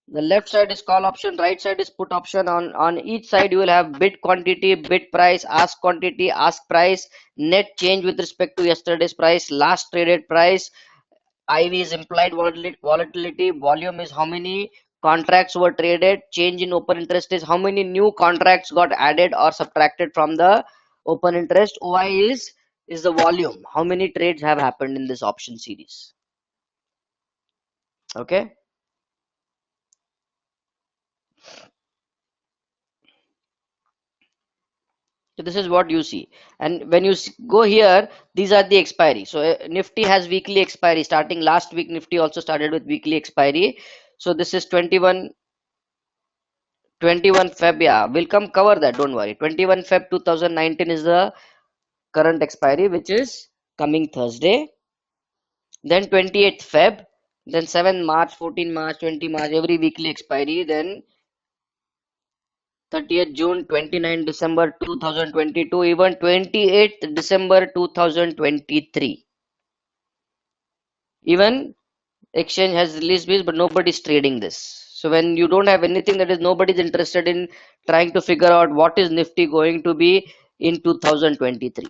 The left side is call option, right side is put option. On each side you will have bid quantity, bid price, ask quantity, ask price, net change with respect to yesterday's price, last traded price. IV is implied volatility, volume is how many contracts were traded, change in open interest is how many new contracts got added or subtracted from the open interest. OI is the volume, how many trades have happened in this option series. Okay, So this is what you see. And when you go here, these are the expiry. So Nifty has weekly expiry. Starting last week, Nifty also started with weekly expiry. So this is 21 Feb. Yeah, we'll come cover that. Don't worry. 21 Feb 2019 is the current expiry, which is coming Thursday. Then 28th Feb. Then 7 March, 14 March, 20 March, every weekly expiry. Then 30th June, 29 December 2022, even 28th December 2023. Even exchange has released this, but nobody's trading this. So when you don't have anything, that is, nobody's interested in trying to figure out what is Nifty going to be in 2023.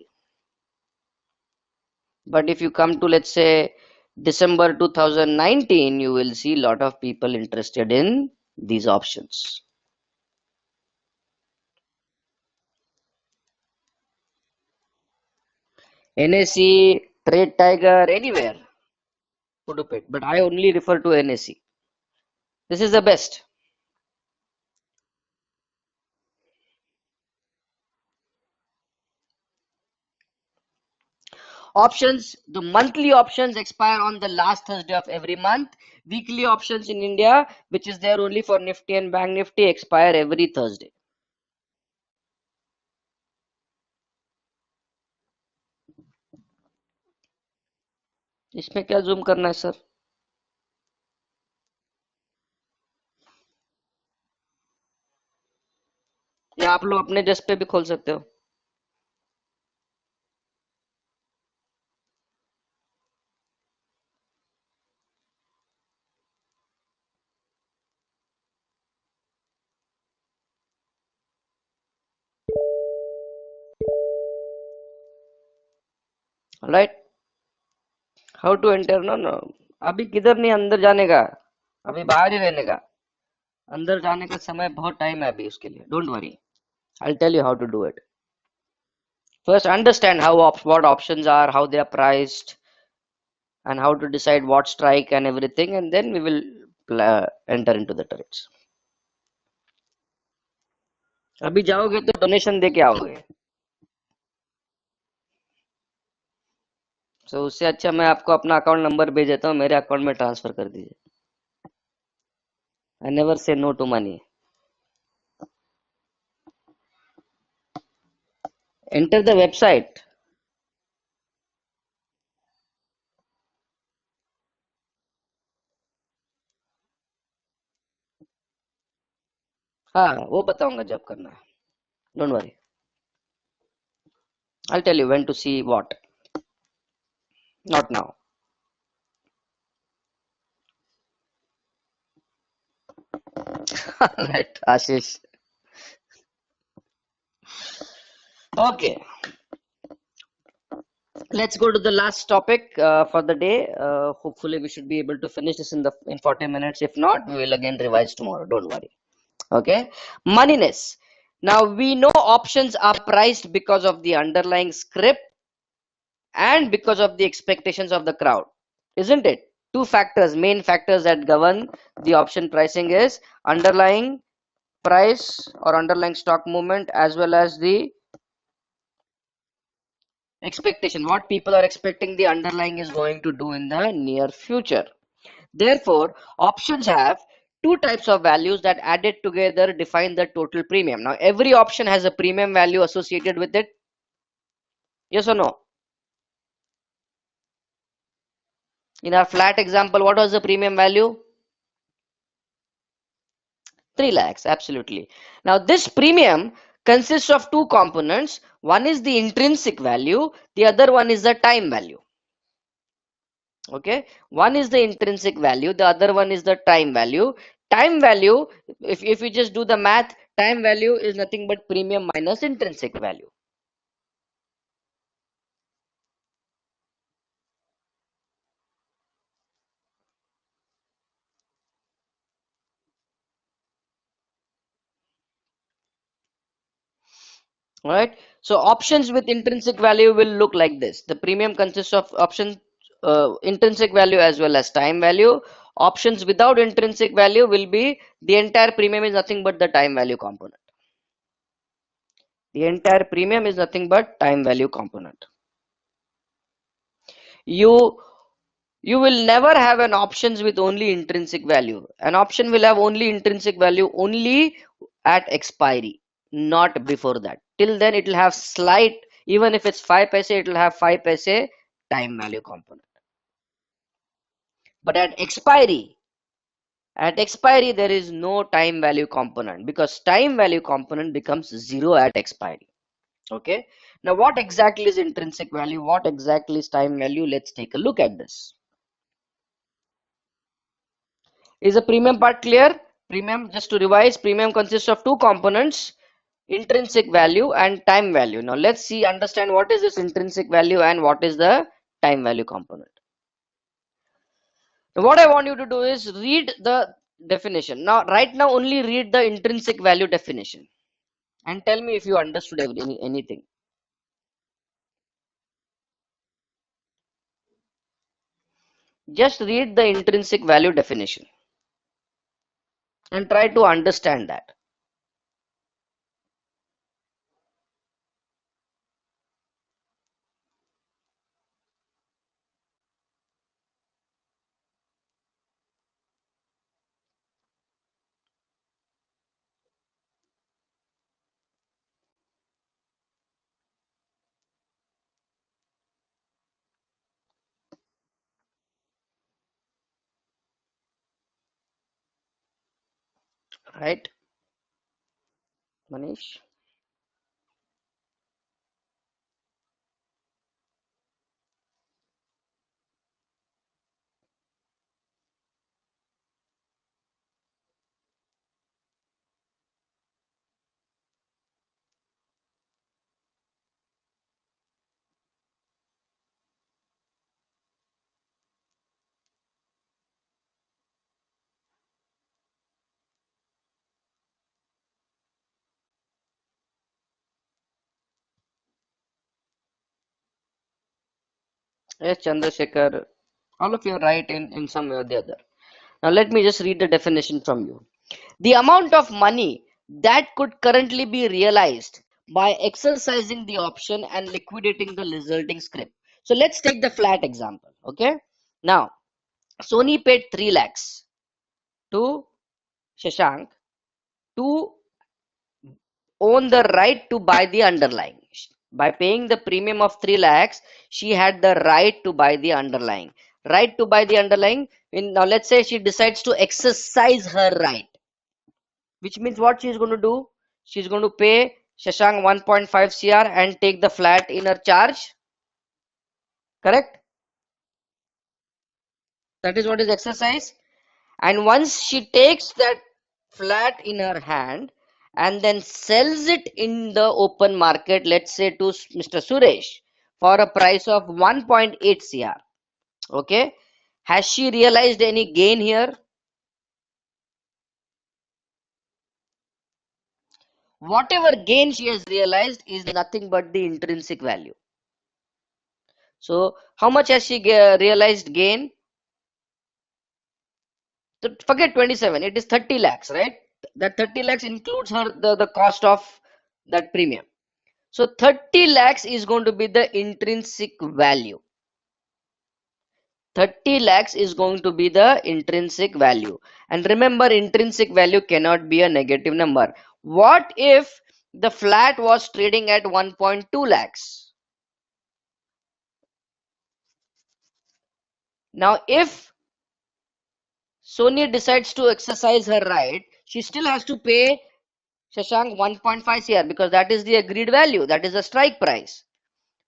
But if you come to, let's say, December 2019, you will see a lot of people interested in these options. NSE, Trade Tiger, anywhere. Put, but I only refer to NSE. This is the best. Options, the monthly options expire on the last Thursday of every month. Weekly options in India, which is there only for Nifty and Bank Nifty, expire every Thursday. इसमें क्या zoom करना है sir? या आप लोग अपने desk पे भी खोल सकते हो. Right, how to enter? No no, अभी किधर नहीं अंदर जाने का, अभी बाहर ही रहने का. अंदर जाने का समय बहुत टाइम है अभी उसके लिए. Don't worry, I tell you how to do it. First, understand what options are, how they are priced, and how to decide what strike and everything, and then we will enter into the trades. अभी जाओगे तो donation दे के आओगे. So उससे अच्छा मैं आपको अपना अकाउंट नंबर भेज देता हूँ, मेरे अकाउंट में ट्रांसफर कर दीजिए. I never say no to money. Enter the website. हाँ, वो बताऊंगा जब करना है. Don't worry. I'll tell you when to see what. Not now. Right, Ashish. Okay. Let's go to the last topic for the day. Hopefully, we should be able to finish this in 40 minutes. If not, we will again revise tomorrow. Don't worry. Okay. Moneyness. Now we know options are priced because of the underlying script and because of the expectations of the crowd, isn't it? Two factors, main factors that govern the option pricing is underlying price or underlying stock movement, as well as the expectation, what people are expecting the underlying is going to do in the near future. Therefore, options have two types of values that added together define the total premium. Now, every option has a premium value associated with it. Yes or no? In our flat example, what was the premium value? 3 lakhs, absolutely. Now, this premium consists of two components. One is the intrinsic value, the other one is the time value. Okay, one is the intrinsic value, the other one is the time value. Time value, if you just do the math, time value is nothing but premium minus intrinsic value. All right, so options with intrinsic value will look like this. The premium consists of option intrinsic value as well as time value. Options without intrinsic value will be the entire premium is nothing but the time value component. The entire premium is nothing but time value component. You you will never have an options with only intrinsic value. An option will have only intrinsic value only at expiry, not before that. Till then it will have slight, even if it's 5 paise, it will have 5 paise time value component. But at expiry there is no time value component, because time value component becomes zero at expiry. Okay. Now what exactly is intrinsic value? What exactly is time value? Let's take a look at this. Is the premium part clear? Premium, just to revise, premium consists of two components, intrinsic value and time value. Now let's see, understand what is this intrinsic value and what is the time value component. Now what I want you to do is read the definition. Now right now only read the intrinsic value definition and tell me if you understood anything. Just read the intrinsic value definition and try to understand that. Right, Manish? Yes, Chandrasekhar. All of you are right in some way or the other. Now let me just read the definition from you. The amount of money that could currently be realized by exercising the option and liquidating the resulting script. So let's take the flat example. Okay. Now Sony paid 3 lakhs to Shashank to own the right to buy the underlying. By paying the premium of 3 lakhs, she had the right to buy the underlying. Right to buy the underlying. Now let's say she decides to exercise her right, which means what she's going to do? She's going to pay Shashank 1.5 CR and take the flat in her charge. Correct? That is what is exercise. And once she takes that flat in her hand and then sells it in the open market, let's say to Mr. Suresh for a price of 1.8 CR. Okay. Has she realized any gain here? Whatever gain she has realized is nothing but the intrinsic value. So how much has she realized gain? Forget 27, it is 30 lakhs, right? That 30 lakhs includes her the cost of that premium. So 30 lakhs is going to be the intrinsic value. 30 lakhs is going to be the intrinsic value. And remember, intrinsic value cannot be a negative number. What if the flat was trading at 1.2 lakhs? Now, if Sonia decides to exercise her right, she still has to pay Shashank 1.5 CR because that is the agreed value. That is the strike price.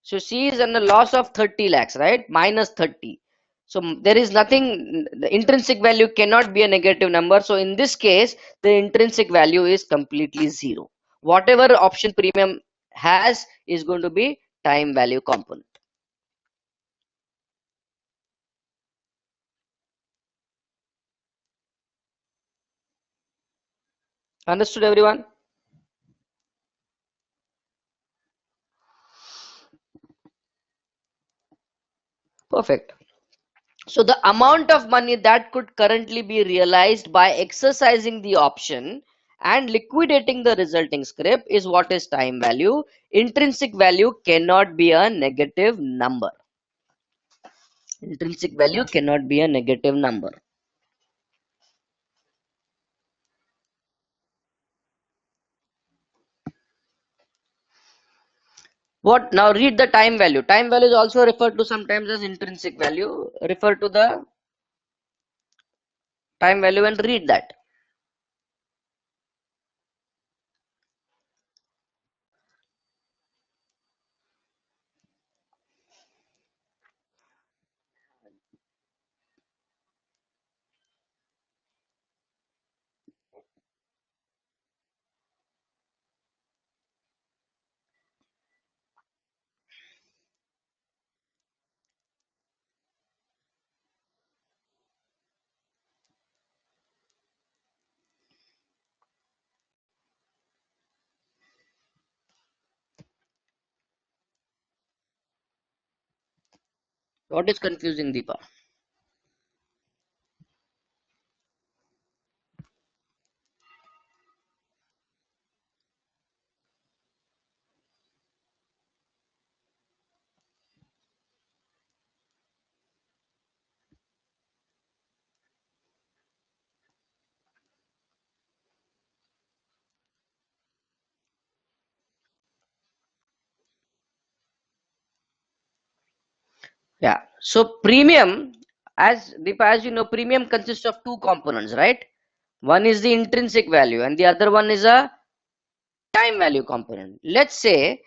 So she is on a loss of 30 lakhs, right? Minus 30. So there is nothing, the intrinsic value cannot be a negative number. So in this case, the intrinsic value is completely zero. Whatever option premium has is going to be time value component. Understood, everyone? Perfect. So the amount of money that could currently be realized by exercising the option and liquidating the resulting script is what is time value. Intrinsic value cannot be a negative number. Intrinsic value cannot be a negative number. What now? Read the time value. Time value is also referred to sometimes as intrinsic value. Refer to the time value and read that. What is confusing, Deepa? Yeah. So premium, as Deepa, as you know, premium consists of two components, right? One is the intrinsic value and the other one is a time value component. Let's say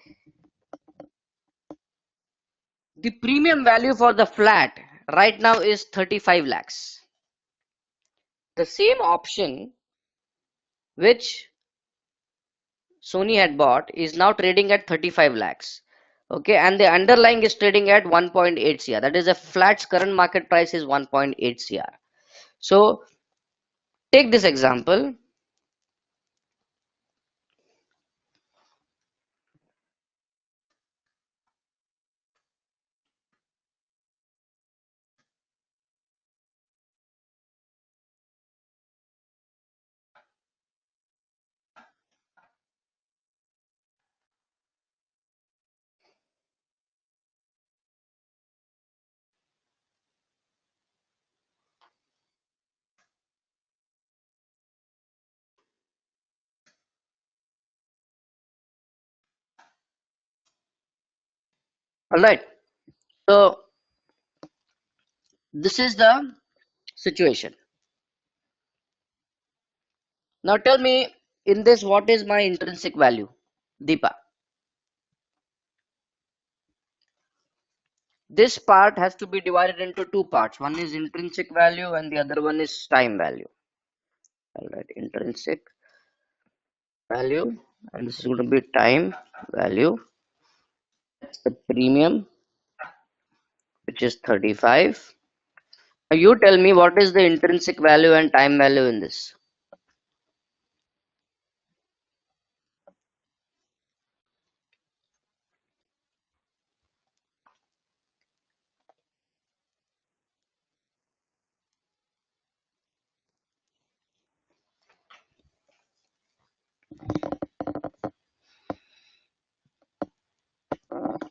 the premium value for the flat right now is 35 lakhs. The same option which Sony had bought is now trading at 35 lakhs. Okay, and the underlying is trading at 1.8 CR. That is, a flat's current market price is 1.8 CR. So take this example. All right. So this is the situation. Now tell me in this what is my intrinsic value, Deepa? This part has to be divided into two parts. One is intrinsic value and the other one is time value. All right, intrinsic value and this is going to be time value. That's the premium, which is 35. Now you tell me what is the intrinsic value and time value in this.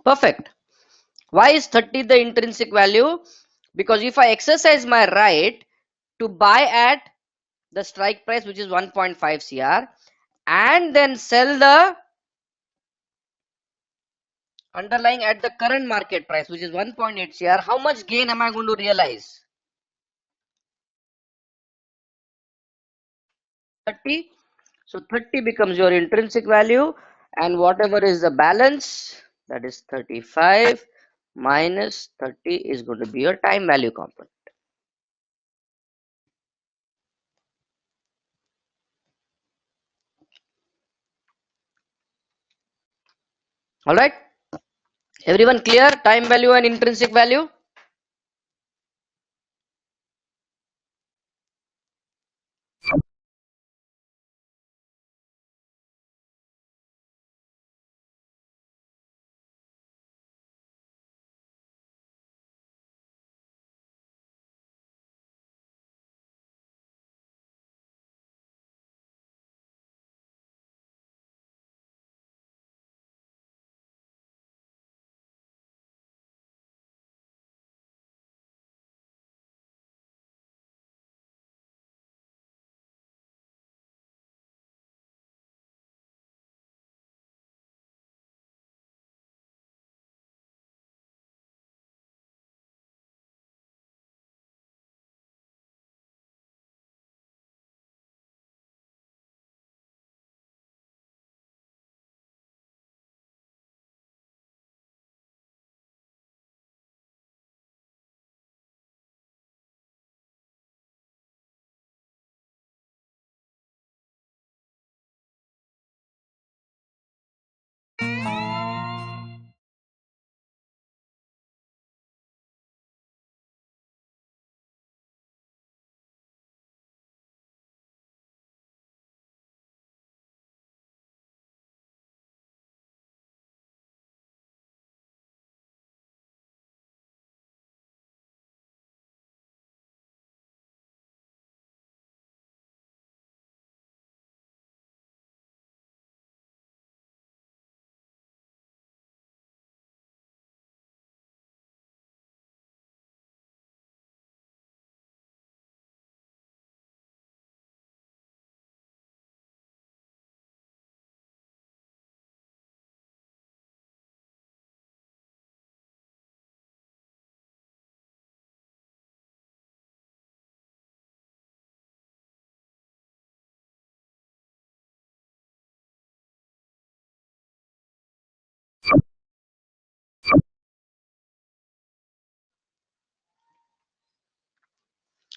Perfect. Why is 30 the intrinsic value? Because if I exercise my right to buy at the strike price, which is 1.5 CR, and then sell the underlying at the current market price, which is 1.8 CR, how much gain am I going to realize? 30. So 30 becomes your intrinsic value, and whatever is the balance, that is 35 minus 30 is going to be your time value component. All right. Everyone clear? Time value and intrinsic value?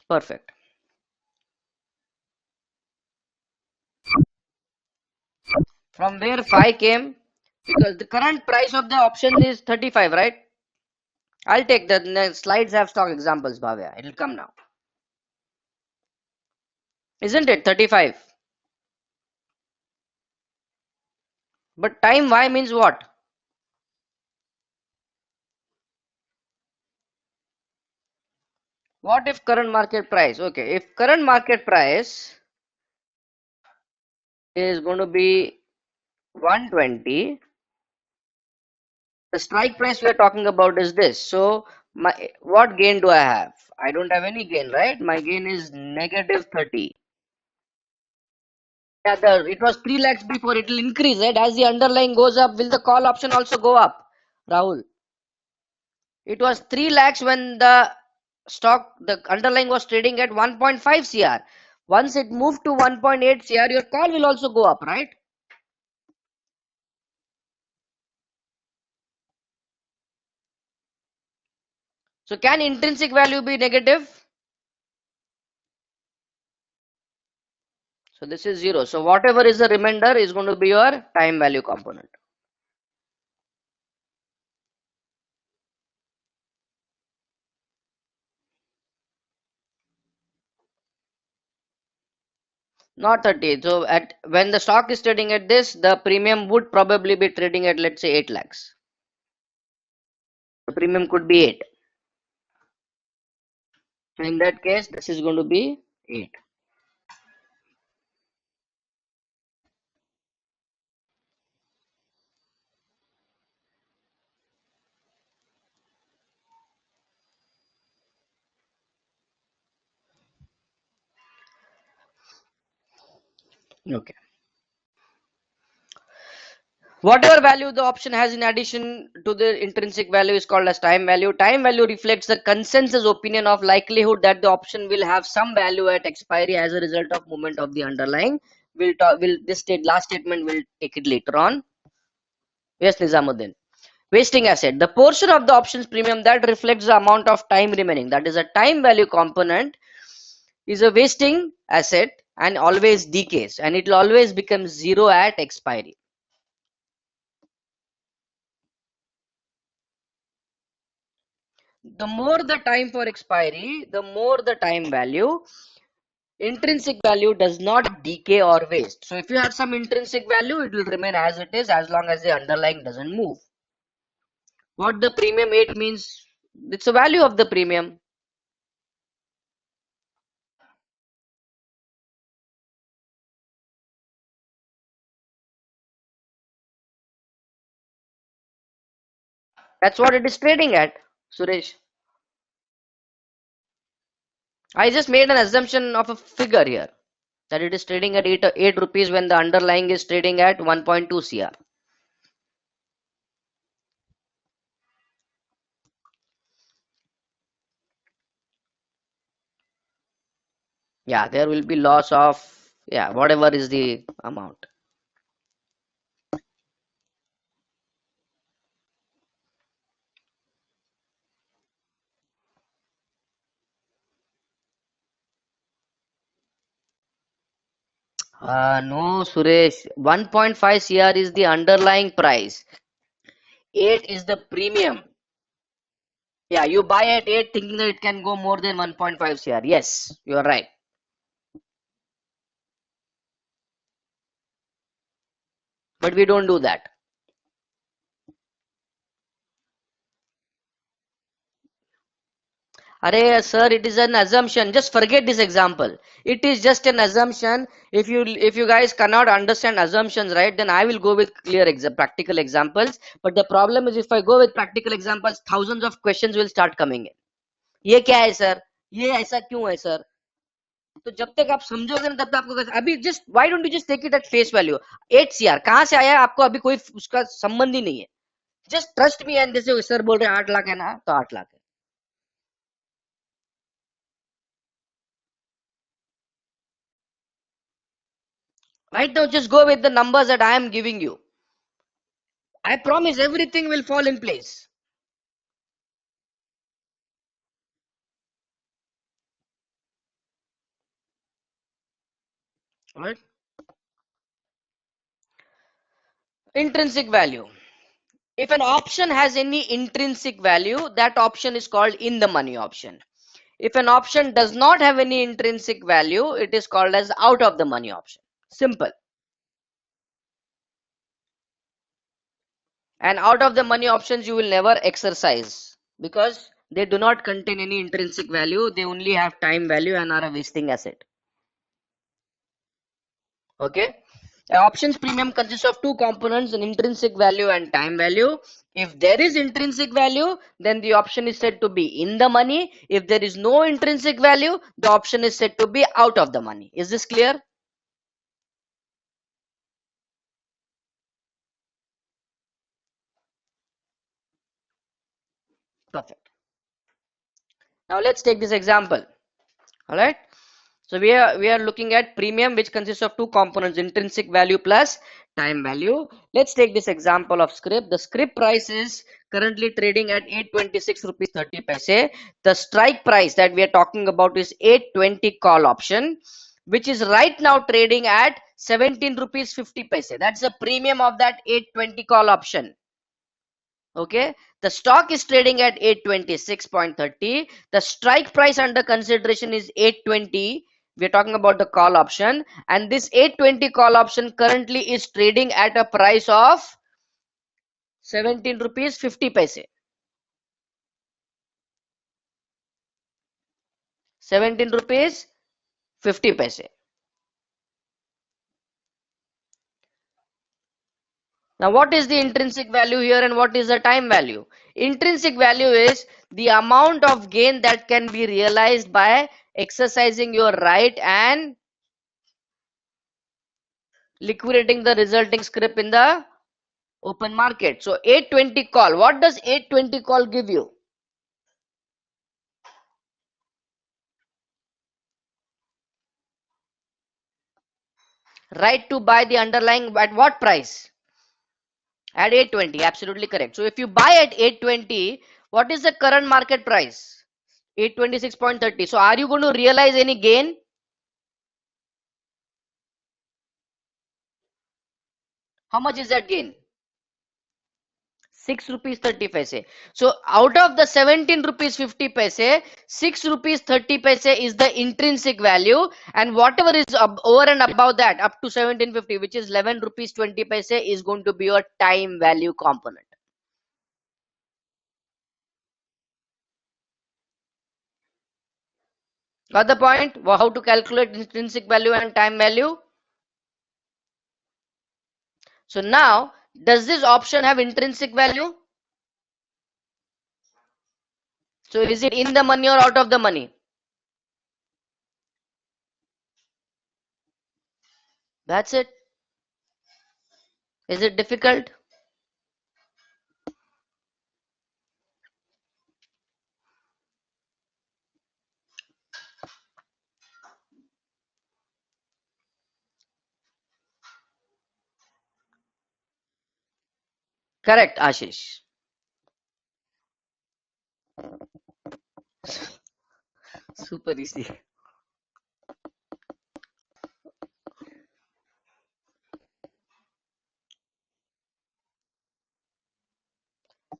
Perfect. From where 5 came? Because the current price of the option is 35, right? I'll take that. The slides have stock examples, Bhavya. It'll come now. Isn't it 35? But time Y means what? What if current market price? Okay, if current market price is going to be 120, the strike price we are talking about is this. So what gain do I have? I don't have any gain, right? My gain is negative 30. Yeah, it was 3 lakhs before. It will increase, right? As the underlying goes up, will the call option also go up? Rahul, it was 3 lakhs when the underlying was trading at 1.5 CR. Once it moved to 1.8 CR, your call will also go up, right? So can intrinsic value be negative? So this is 0. So whatever is the remainder is going to be your time value component. Not 30. So at when the stock is trading at this, the premium would probably be trading at, let's say, 8 lakhs. The premium could be 8. So in that case, this is going to be 8. Okay. Whatever value the option has in addition to the intrinsic value is called as time value. Time value reflects the consensus opinion of likelihood that the option will have some value at expiry as a result of movement of the underlying. We'll talk. Will this last statement will take it later on. Yes, Nizamuddin. Wasting asset. The portion of the options premium that reflects the amount of time remaining, that is a time value component, is a wasting asset and always decays, and it will always become zero at expiry. The more the time for expiry, the more the time value. Intrinsic value does not decay or waste. So if you have some intrinsic value, it will remain as it is as long as the underlying doesn't move. What the premium 8 means, it's the value of the premium. That's what it is trading at, Suresh. I just made an assumption of a figure here that it is trading at 8 rupees when the underlying is trading at 1.2 CR. Yeah, there will be loss of, yeah, whatever is the amount. No, Suresh. 1.5 CR is the underlying price. 8 is the premium. Yeah, you buy at 8 thinking that it can go more than 1.5 CR. Yes, you are right. But we don't do that. Arey, sir, it is an assumption. Just forget this example. It is just an assumption. If you guys cannot understand assumptions, right, then I will go with clear practical examples. But the problem is if I go with practical examples, thousands of questions will start coming in. ये क्या है sir? ये ऐसा क्यों है sir? तो जब तक आप समझोगे ना तब तक आपको अभी just why don't you just take it at face value 8 CR कहां से आया आपको अभी कोई उसका संबंध ही नहीं है. जस्ट ट्रस्ट मी एंड जैसे सर बोल रहे हैं 8 लाख है ना तो 8 लाख है. Right now, just go with the numbers that I am giving you. I promise everything will fall in place. Right? Intrinsic value. If an option has any intrinsic value, that option is called in the money option. If an option does not have any intrinsic value, it is called as out of the money option. Simple. And out of the money options you will never exercise because they do not contain any intrinsic value. They only have time value and are a wasting asset. Okay. Options premium consists of two components, an intrinsic value and time value. If there is intrinsic value, then the option is said to be in the money. If there is no intrinsic value, the option is said to be out of the money. Is this clear? Perfect. Now let's take this example. All right. So we are looking at premium, which consists of two components, intrinsic value plus time value. Let's take this example of scrip. The scrip price is currently trading at 826 rupees 30 paise. The strike price that we are talking about is 820 call option, which is right now trading at 17 rupees 50 paise. That's the premium of that 820 call option. Okay, the stock is trading at 826.30. The strike price under consideration is 820. We're talking about the call option, and this 820 call option currently is trading at a price of 17 rupees 50 paise. 17 rupees 50 paise. Now, what is the intrinsic value here and what is the time value? Intrinsic value is the amount of gain that can be realized by exercising your right and liquidating the resulting scrip in the open market. So 820 call. What does 820 call give you? Right to buy the underlying at what price? At 820. Absolutely correct. So if you buy at 820, what is the current market price? 826.30. So are you going to realize any gain? How much is that gain? 6 rupees 30 paise. So out of the 17 rupees 50 paise, 6 rupees 30 paise is the intrinsic value, and whatever is over and above that up to 1750, which is 11 rupees 20 paise, is going to be your time value component. Got the point? How to calculate intrinsic value and time value? So now, does this option have intrinsic value? So is it in the money or out of the money? That's it. Is it difficult? Correct, Ashish. Super easy.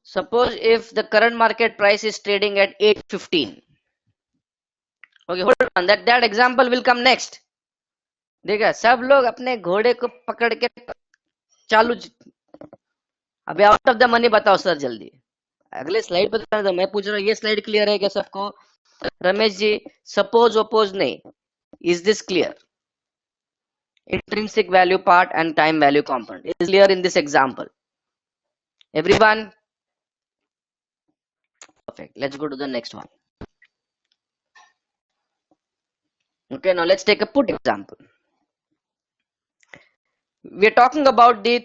Suppose if the current market price is trading at 815. Okay, hold on. That example will come next. देखा सब लोग अपने घोड़े को पकड़ के चालू अभी आउट ऑफ द मनी बताओ सर जल्दी अगले स्लाइड पर तो मैं पूछ रहा हूँ ये स्लाइड क्लियर है क्या सबको रमेश जी सपोज ओपोज नहीं is this clear intrinsic value part and time value component is clear in this example everyone perfect let's go to the next one okay now let's take a put example we're talking about the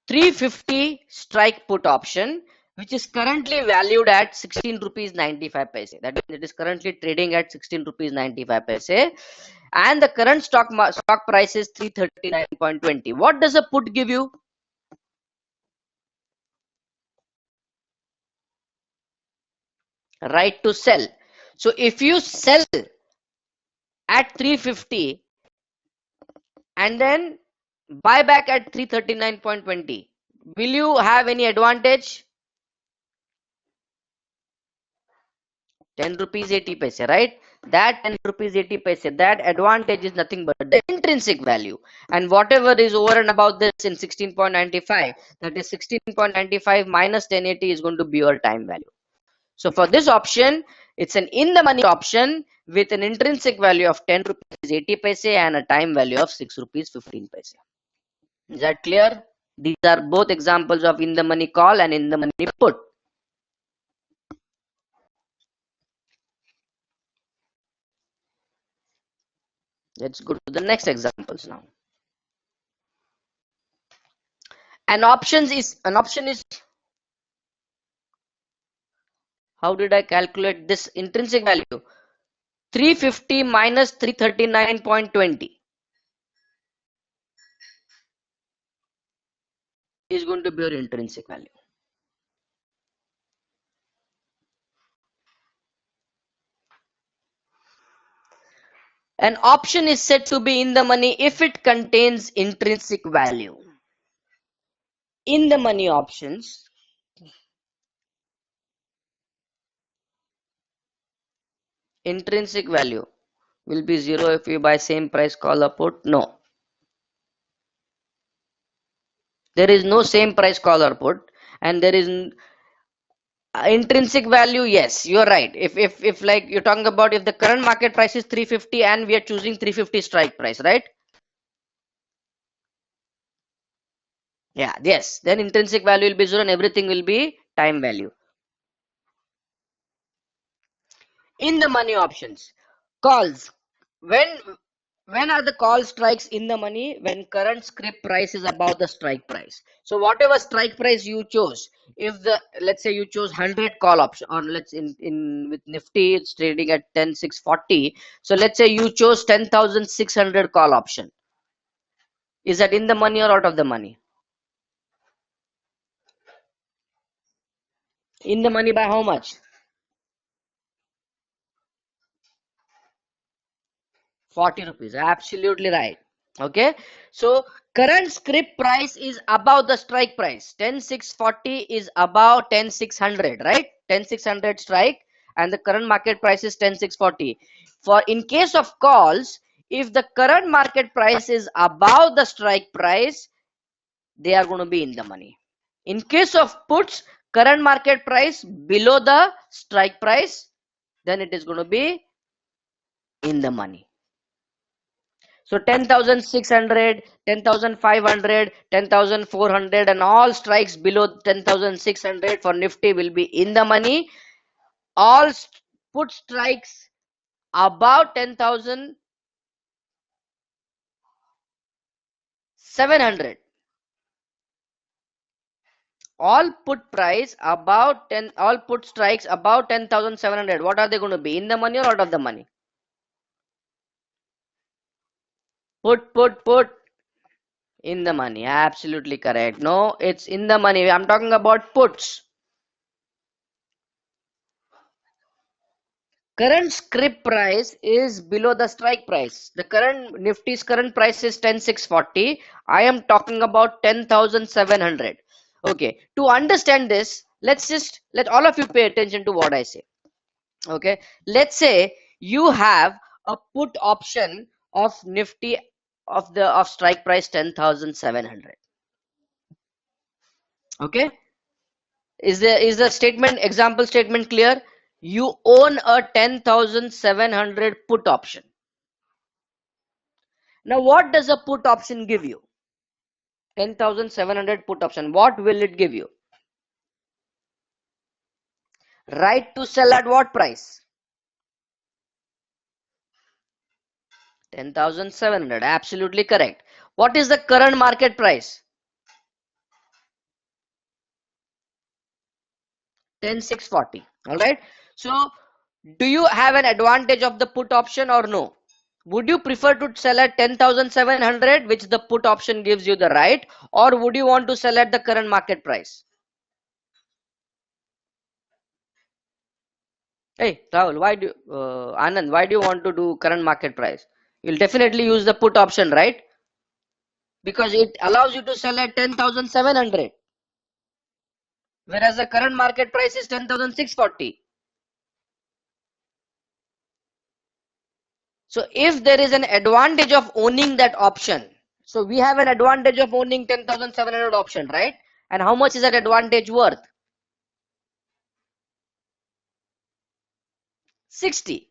350 strike put option which is currently valued at 16 rupees 95 paise that means it is currently trading at 16 rupees 95 paise and the current stock price is 339.20 what does a put give you right to sell so if you sell at 350 and then buy back at 339.20. Will you have any advantage? 10 rupees 80 paise, right? That 10 rupees 80 paise, that advantage is nothing but the intrinsic value. And whatever is over and above this in 16.95, that is 16.95 minus 1080 is going to be your time value. So for this option, it's an in the money option with an intrinsic value of 10 rupees 80 paise and a time value of 6 rupees 15 paise. Is that clear? These are both examples of in the money call and in the money put. Let's go to the next examples now. An option is how did I calculate this intrinsic value? 350 minus 339.20 is going to be your intrinsic value. An option is said to be in the money if it contains intrinsic value. In the money options, intrinsic value will be 0 if you buy same price call or put. No. There is no same price call or put, and there is intrinsic value. Yes, you're right. If like you're talking about if the current market price is 350 and we are choosing 350 strike price, right? Yeah, yes, then intrinsic value will be 0 and everything will be time value. In the money options, calls, when are the call strikes in the money? When current scrip price is above the strike price. So whatever strike price you chose, if the, let's say you chose 100 call option, or let's in with Nifty it's trading at 10,640, so let's say you chose 10,600 call option. Is that in the money or out of the money? In the money by how much? 40 rupees. Absolutely right. Okay. So current scrip price is above the strike price. 10,640 is above 10,600, right? 10,600 strike, and the current market price is 10,640. For in case of calls, if the current market price is above the strike price, they are going to be in the money. In case of puts, current market price below the strike price, then it is going to be in the money. So 10,600, 10,500, 10,400 and all strikes below 10,600 for Nifty will be in the money. All put strikes above 10,700. All put price about 10, all put strikes about 10,700. What are they going to be? In the money or out of the money? Put. In the money. Absolutely correct. No, it's in the money. I'm talking about puts. Current scrip price is below the strike price. The current Nifty's current price is 10,640. I am talking about 10,700. Okay. To understand this, let all of you pay attention to what I say. Okay. Let's say you have a put option of Nifty of strike price 10,700. Okay. Is the statement example statement clear? You own a 10,700 put option. Now what does a put option give you? 10,700 put option. What will it give you? Right to sell at what price? 10,700. Absolutely correct. What is the current market price? 10,640. Alright. So do you have an advantage of the put option or no? Would you prefer to sell at 10,700, which the put option gives you the right, or would you want to sell at the current market price? Hey, Rahul, Anand, why do you want to do current market price? You'll definitely use the put option, right? because it allows you to sell at 10,700, whereas the current market price is 10,640. So if there is an advantage of owning that option, so we have an advantage of owning 10,700 option, right? And how much is that advantage worth? 60.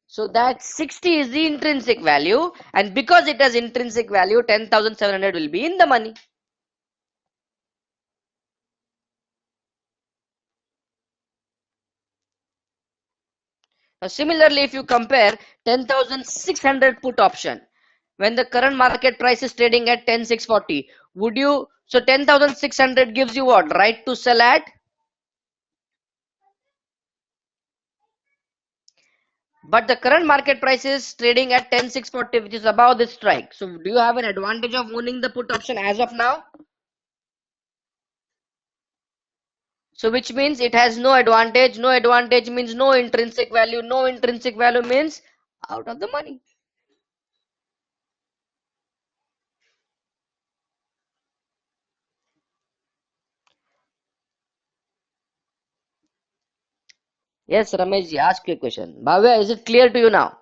So that 60 is the intrinsic value, and because it has intrinsic value, 10,700 will be in the money. Now similarly, if you compare 10,600 put option, when the current market price is trading at 10,640, would you, so 10,600 gives you what? Right to sell at? But the current market price is trading at 10,640, which is above this strike. So do you have an advantage of owning the put option as of now? So which means it has no advantage. No advantage means no intrinsic value. No intrinsic value means out of the money. Yes, Ramesh ji, ask your question. Bhavya, is it clear to you now?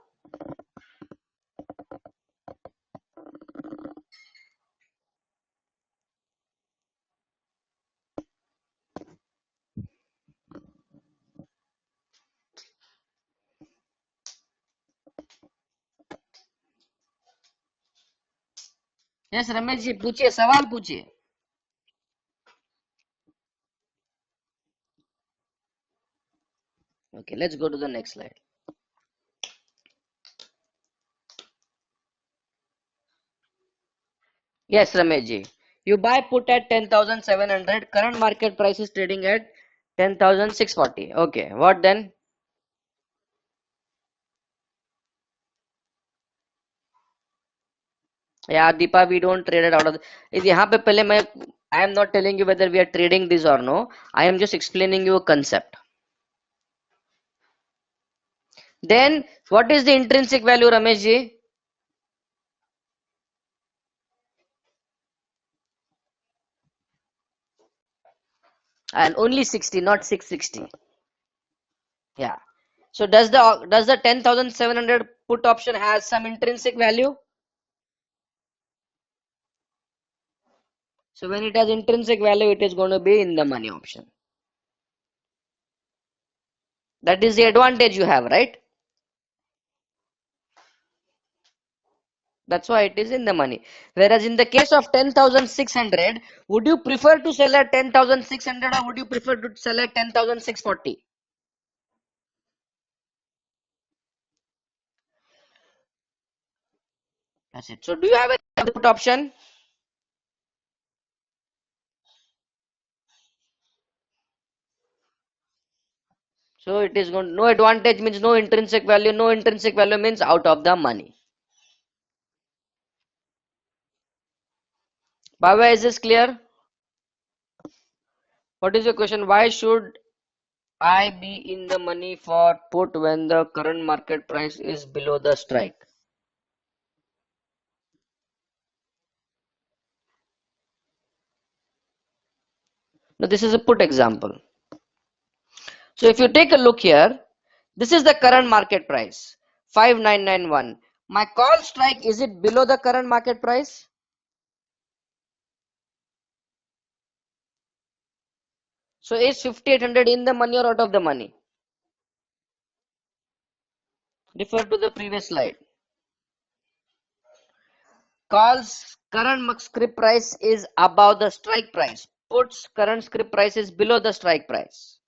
Yes, Ramesh ji, पूछिए सवाल पूछिए. Okay, let's go to the next slide. Yes, Ramesh ji. You buy put at 10,700. Current market price is trading at 10,640. Okay, what then? Yeah, Deepa, we don't trade it out of यहाँ पे पहले मैं I am not telling you whether we are trading this or no. I am just explaining you a concept. Then what is the intrinsic value, Ramesh ji? And only 60, not 660. Yeah. So does the 10,700 put option has some intrinsic value? So when it has intrinsic value, it is going to be in the money option. That is the advantage you have, right? That's why it is in the money. Whereas in the case of 10,600, would you prefer to sell at 10,600 or would you prefer to sell at 10,640? That's it. So do you have a put option? So it is going no advantage means no intrinsic value. No intrinsic value means out of the money. Baba, is this clear? What is your question? Why should I be in the money for put when the current market price is below the strike? Now this is a put example. So if you take a look here, this is the current market price, 5991. My call strike, is it below the current market price? So is 5800 in the money or out of the money? Refer to the previous slide. Calls current script price is above the strike price. Puts current script price is below the strike price.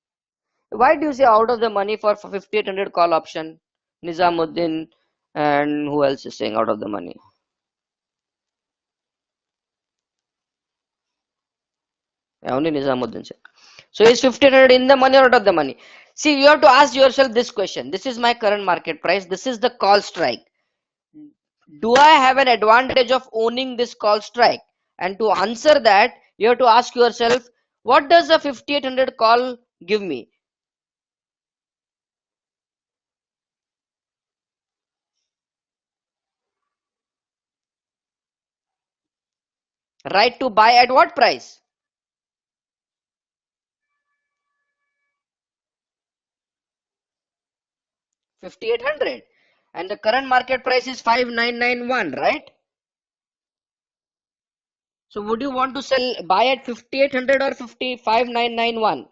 Why do you say out of the money for 5800 call option? Nizamuddin and who else is saying out of the money? Yeah, only Nizamuddin said. So is 1500 in the money or out of the money? See, you have to ask yourself this question. This is my current market price. This is the call strike. Do I have an advantage of owning this call strike? And to answer that, you have to ask yourself, what does a 5800 call give me? Right to buy at what price? 5,800. And the current market price is 5,991, right? So would you want to buy at 5,800 or 5,991?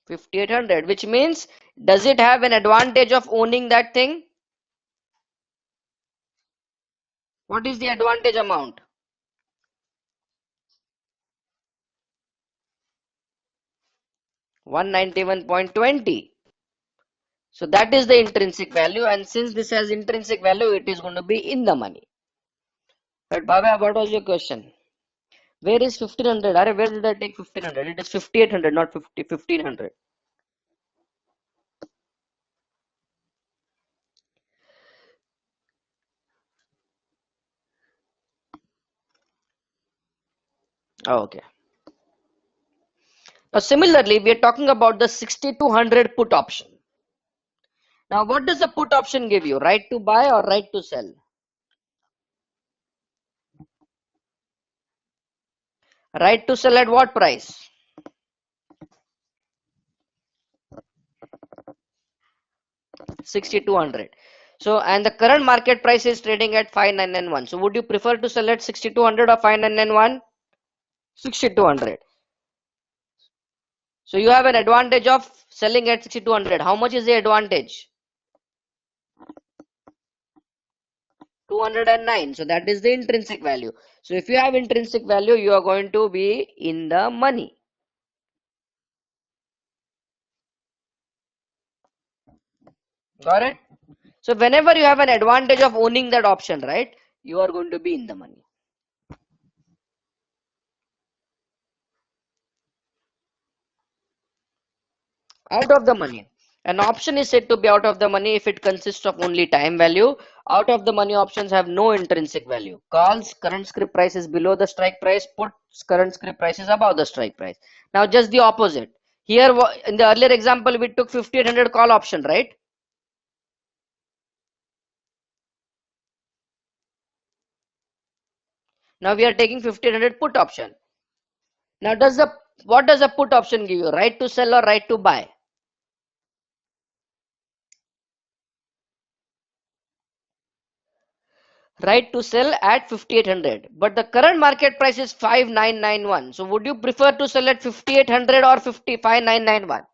5,800, which means, does it have an advantage of owning that thing? What is the advantage amount? 191.20. So that is the intrinsic value, and since this has intrinsic value, it is going to be in the money. But Baba, what was your question? Where is 1,500? Are where did I take 1,500? It is 5,800, not 1,500. Oh, okay. Now, similarly, we are talking about the 6,200 put option. Now, what does the put option give you? Right to buy or right to sell? Right to sell at what price? 6,200. So, and the current market price is trading at 5,991. So, would you prefer to sell at 6,200 or 5,991? 6,200. So, you have an advantage of selling at 6,200. How much is the advantage? 209. So, that is the intrinsic value. So, if you have intrinsic value, you are going to be in the money. Got it? So, whenever you have an advantage of owning that option, right, you are going to be in the money. Out of the money. An option is said to be out of the money if it consists of only time value. Out of the money options have no intrinsic value. Calls current scrip price is below the strike price. Puts current scrip price is above the strike price. Now just the opposite. Here in the earlier example we took 1,500 call option, right? Now we are taking 1,500 put option. Now what does the put option give you? Right to sell or right to buy? Right to sell at 5,800, but the current market price is 5,991. So would you prefer to sell at 5,800 or 5,991?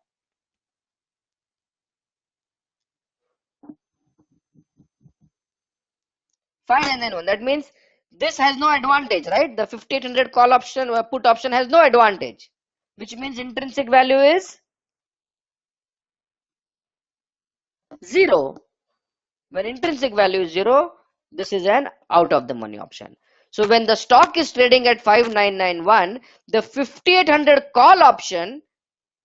5,991. That means this has no advantage, right? The 5,800 call option or put option has no advantage, which means intrinsic value is 0. When intrinsic value is 0, this is an out of the money option. So when the stock is trading at 5,991, the 5,800 call option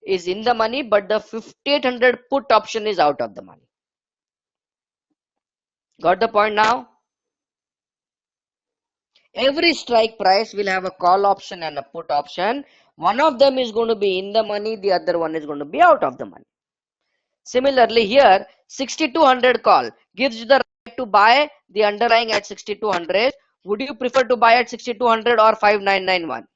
is in the money, but the 5,800 put option is out of the money. Got the point now? Every strike price will have a call option and a put option. One of them is going to be in the money, the other one is going to be out of the money. Similarly here, 6,200 call gives you the right to buy the underlying at 6,200. Would you prefer to buy at 6,200 or 5,991?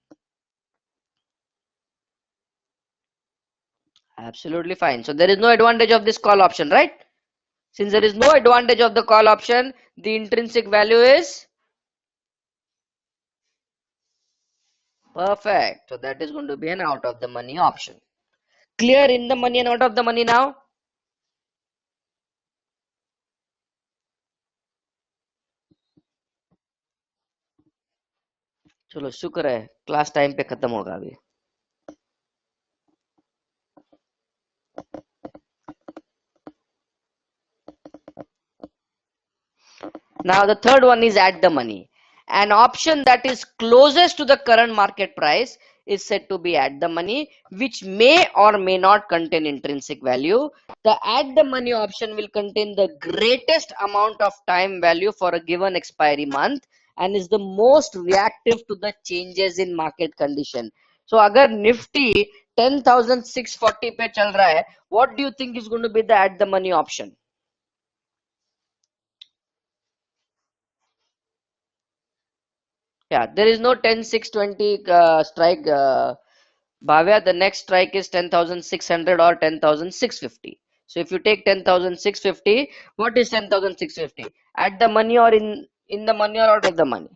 Absolutely fine. So there is no advantage of this call option, right? Since there is no advantage of the call option, the intrinsic value is perfect. So that is going to be an out of the money option. Clear in the money and out of the money now? चलो शुक्र है class time पे खत्म होगा अभी. Now the third one is at the money. An option that is closest to the current market price is said to be at the money, which may or may not contain intrinsic value. The at the money option will contain the greatest amount of time value for a given expiry month and is the most reactive to the changes in market condition. So अगर Nifty 10,640 पे चल रहा है, what do you think is going to be the at the money option? Yeah, there is no 10 6 20 strike. Bhavya, the next strike is 10,600 or 10,650. So if you take 10,650, what is 10,650? At the money or in the money or out of the money?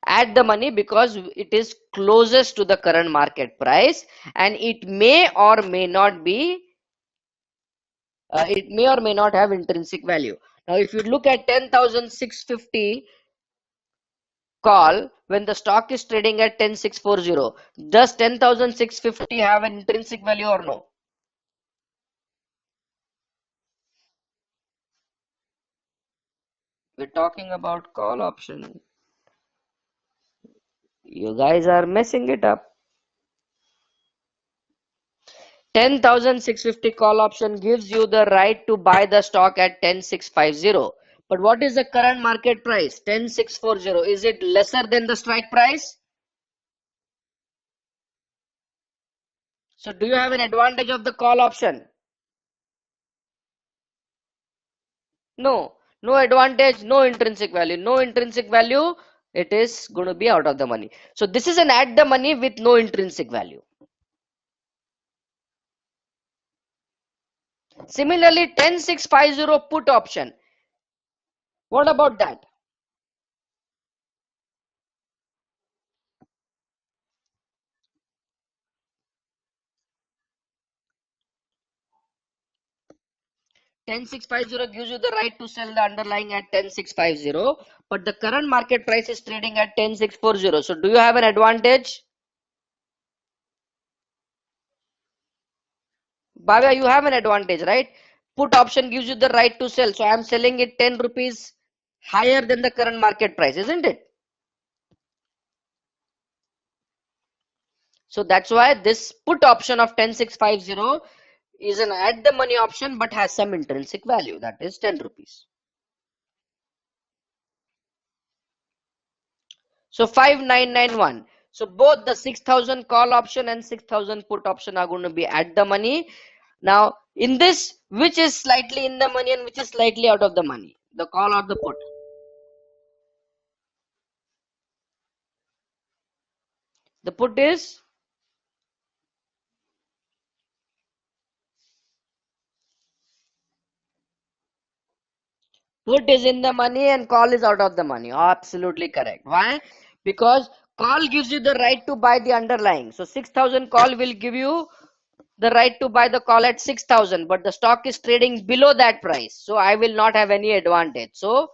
At the money, because it is closest to the current market price, and it may or may not have intrinsic value. Now, if you look at 10,650 call when the stock is trading at 10,640, does 10,650 have an intrinsic value or no? We're talking about call option. You guys are messing it up. 10,650 call option gives you the right to buy the stock at 10,650. But what is the current market price? 10,640. Is it lesser than the strike price? So do you have an advantage of the call option? No. No advantage, no intrinsic value. No intrinsic value, it is going to be out of the money. So this is an at the money with no intrinsic value. Similarly, 10,650 put option. What about that? 10,650 gives you the right to sell the underlying at 10,650, but the current market price is trading at 10,640. So do you have an advantage? Bhavya, you have an advantage, right? Put option gives you the right to sell. So I am selling it 10 rupees higher than the current market price, isn't it? So that's why this put option of 10,650 is an at the money option but has some intrinsic value, that is 10 rupees. So 5,991. So both the 6,000 call option and 6,000 put option are going to be at the money. Now in this, which is slightly in the money and which is slightly out of the money? The call or the put? The put is in the money and call is out of the money. Absolutely correct. Why? Because call gives you the right to buy the underlying. So 6,000 call will give you the right to buy the call at 6,000, but the stock is trading below that price. So I will not have any advantage. So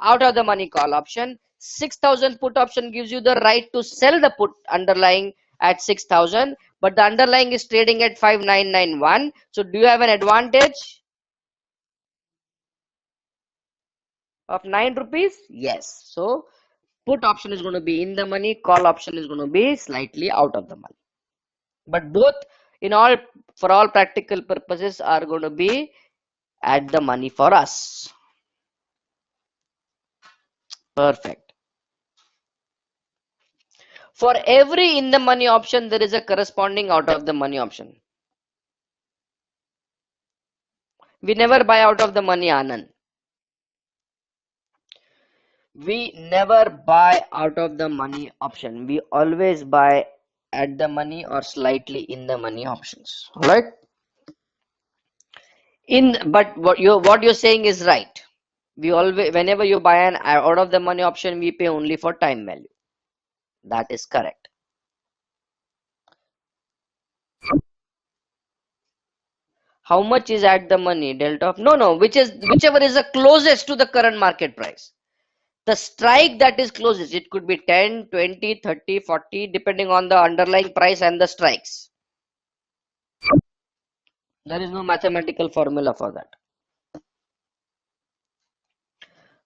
out of the money call option. 6,000 put option gives you the right to sell the put underlying at 6,000, but the underlying is trading at 5,991. So do you have an advantage of 9 rupees? Yes. So put option is going to be in the money, call option is going to be slightly out of the money. But both in all, for all practical purposes, are going to be at the money for us. Perfect. For every in the money option, there is a corresponding out of the money option. We never buy out of the money, Anand. We never buy out of the money option. We always buy at the money or slightly in the money options. Right? But what you're saying is right. We always, whenever you buy an out of the money option, we pay only for time value. That is correct. How much is at the money? Delta of no, whichever is the closest to the current market price. The strike that is closest, it could be 10, 20, 30, 40, depending on the underlying price and the strikes. There is no mathematical formula for that.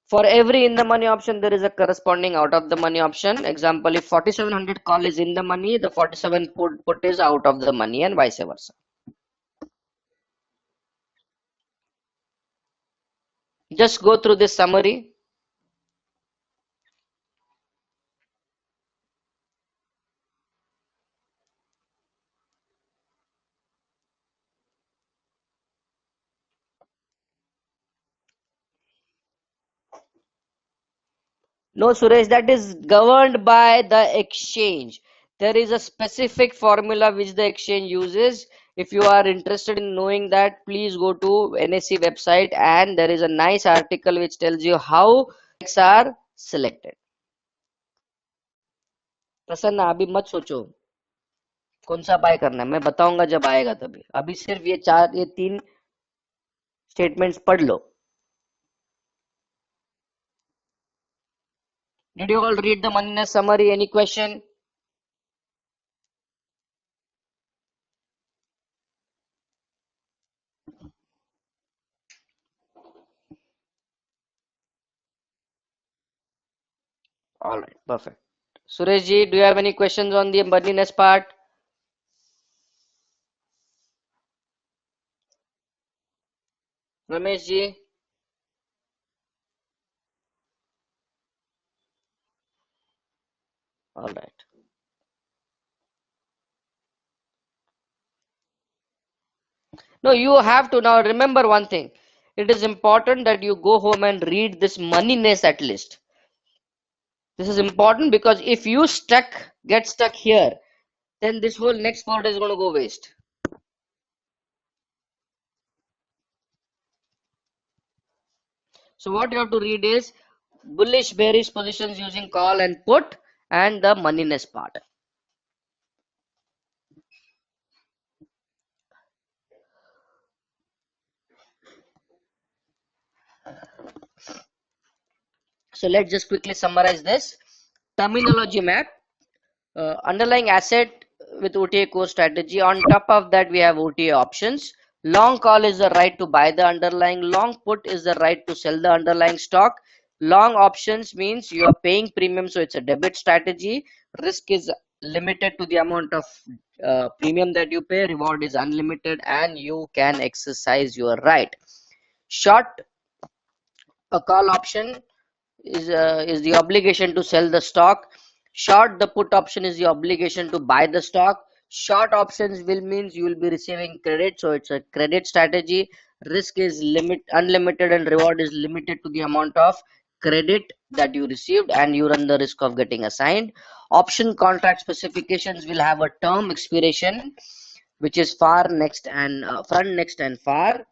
For every in the money option, there is a corresponding out of the money option. Example, if 4,700 call is in the money, the 47 put is out of the money and vice versa. Just go through this summary. No, Suresh, that is governed by the exchange. There is a specific formula which the exchange uses. If you are interested in knowing that, please go to NSE website, and there is a nice article which tells you how strikes are selected. प्रसन्न, अभी मत सोचो कौन सा bye करना है, मैं बताऊंगा जब आएगा तभी. अभी सिर्फ ये तीन स्टेटमेंट्स पढ़ लो. Did you all read the moneyness summary? Any question? All right, perfect. Suresh ji, do you have any questions on the moneyness part? Ramesh ji? All right. No, you have to now remember one thing. It is important that you go home and read this moneyness at least. This is important because if you get stuck here, then this whole next part is going to go waste. So what you have to read is bullish, bearish positions using call and put, and the moneyness part. So let's just quickly summarize this. Terminology map. Underlying asset with OTA core strategy. On top of that, we have OTA options. Long call is the right to buy the underlying. Long put is the right to sell the underlying stock. Long options means you are paying premium, so it's a debit strategy. Risk is limited to the amount of premium that you pay. Reward is unlimited, and you can exercise your right. Short, a call option is the obligation to sell the stock. Short, the put option is the obligation to buy the stock. Short options will means you will be receiving credit, so it's a credit strategy. Risk is unlimited, and reward is limited to the amount of credit that you received, and you run the risk of getting assigned. Option contract specifications will have a term expiration, which is far next and front next and far.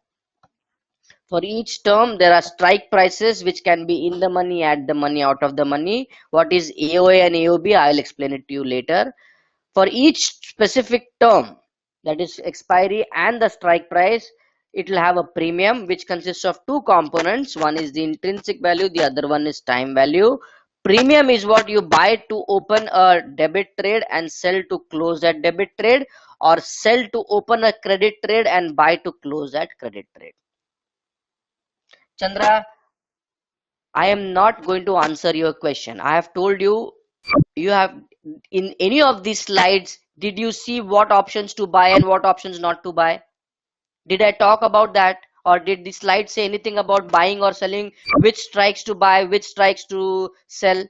For each term, there are strike prices which can be in the money, at the money, out of the money. What is AOA and AOB? I'll explain it to you later. For each specific term, that is expiry and the strike price, it will have a premium which consists of two components. One is the intrinsic value, the other one is time value. Premium is what you buy to open a debit trade and sell to close that debit trade, or sell to open a credit trade and buy to close that credit trade. Chandra, I am not going to answer your question. I have told you, you have in any of these slides, did you see what options to buy and what options not to buy? Did I talk about that? Or did the slide say anything about buying or selling? Which strikes to buy, which strikes to sell?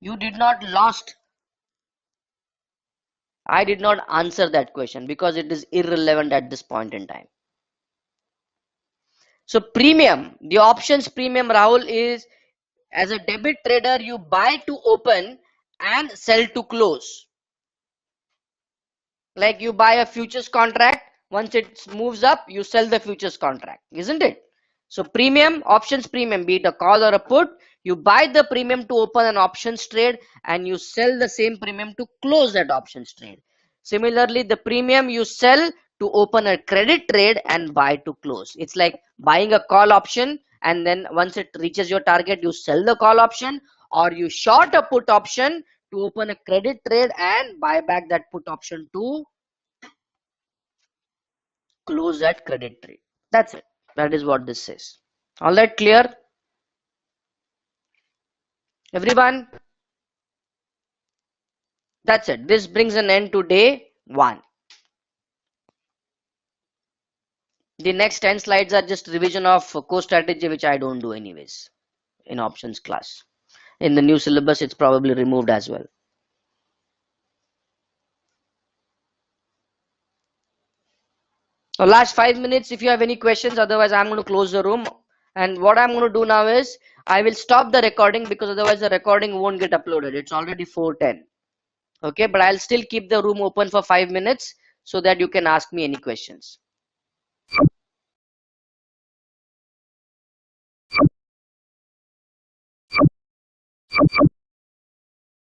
You did not lost. I did not answer that question because it is irrelevant at this point in time. So premium, the options premium, Rahul, is as a debit trader, you buy to open and sell to close. Like you buy a futures contract, once it moves up, you sell the futures contract, isn't it? So premium, options premium, be it a call or a put, you buy the premium to open an options trade and you sell the same premium to close that options trade. Similarly, the premium you sell to open a credit trade and buy to close. It's like buying a call option, and then once it reaches your target, you sell the call option, or you short a put option to open a credit trade and buy back that put option to close that credit trade. That's it. That is what this says. All that clear? Everyone? That's it. This brings an end to day 1. The next 10 slides are just revision of core strategy, which I don't do anyways in options class. In the new syllabus, it's probably removed as well. Last 5 minutes if you have any questions, otherwise I'm going to close the room. And what I'm going to do now is I will stop the recording, because otherwise the recording won't get uploaded. It's already 4:10. Okay, but I'll still keep the room open for 5 minutes so that you can ask me any questions.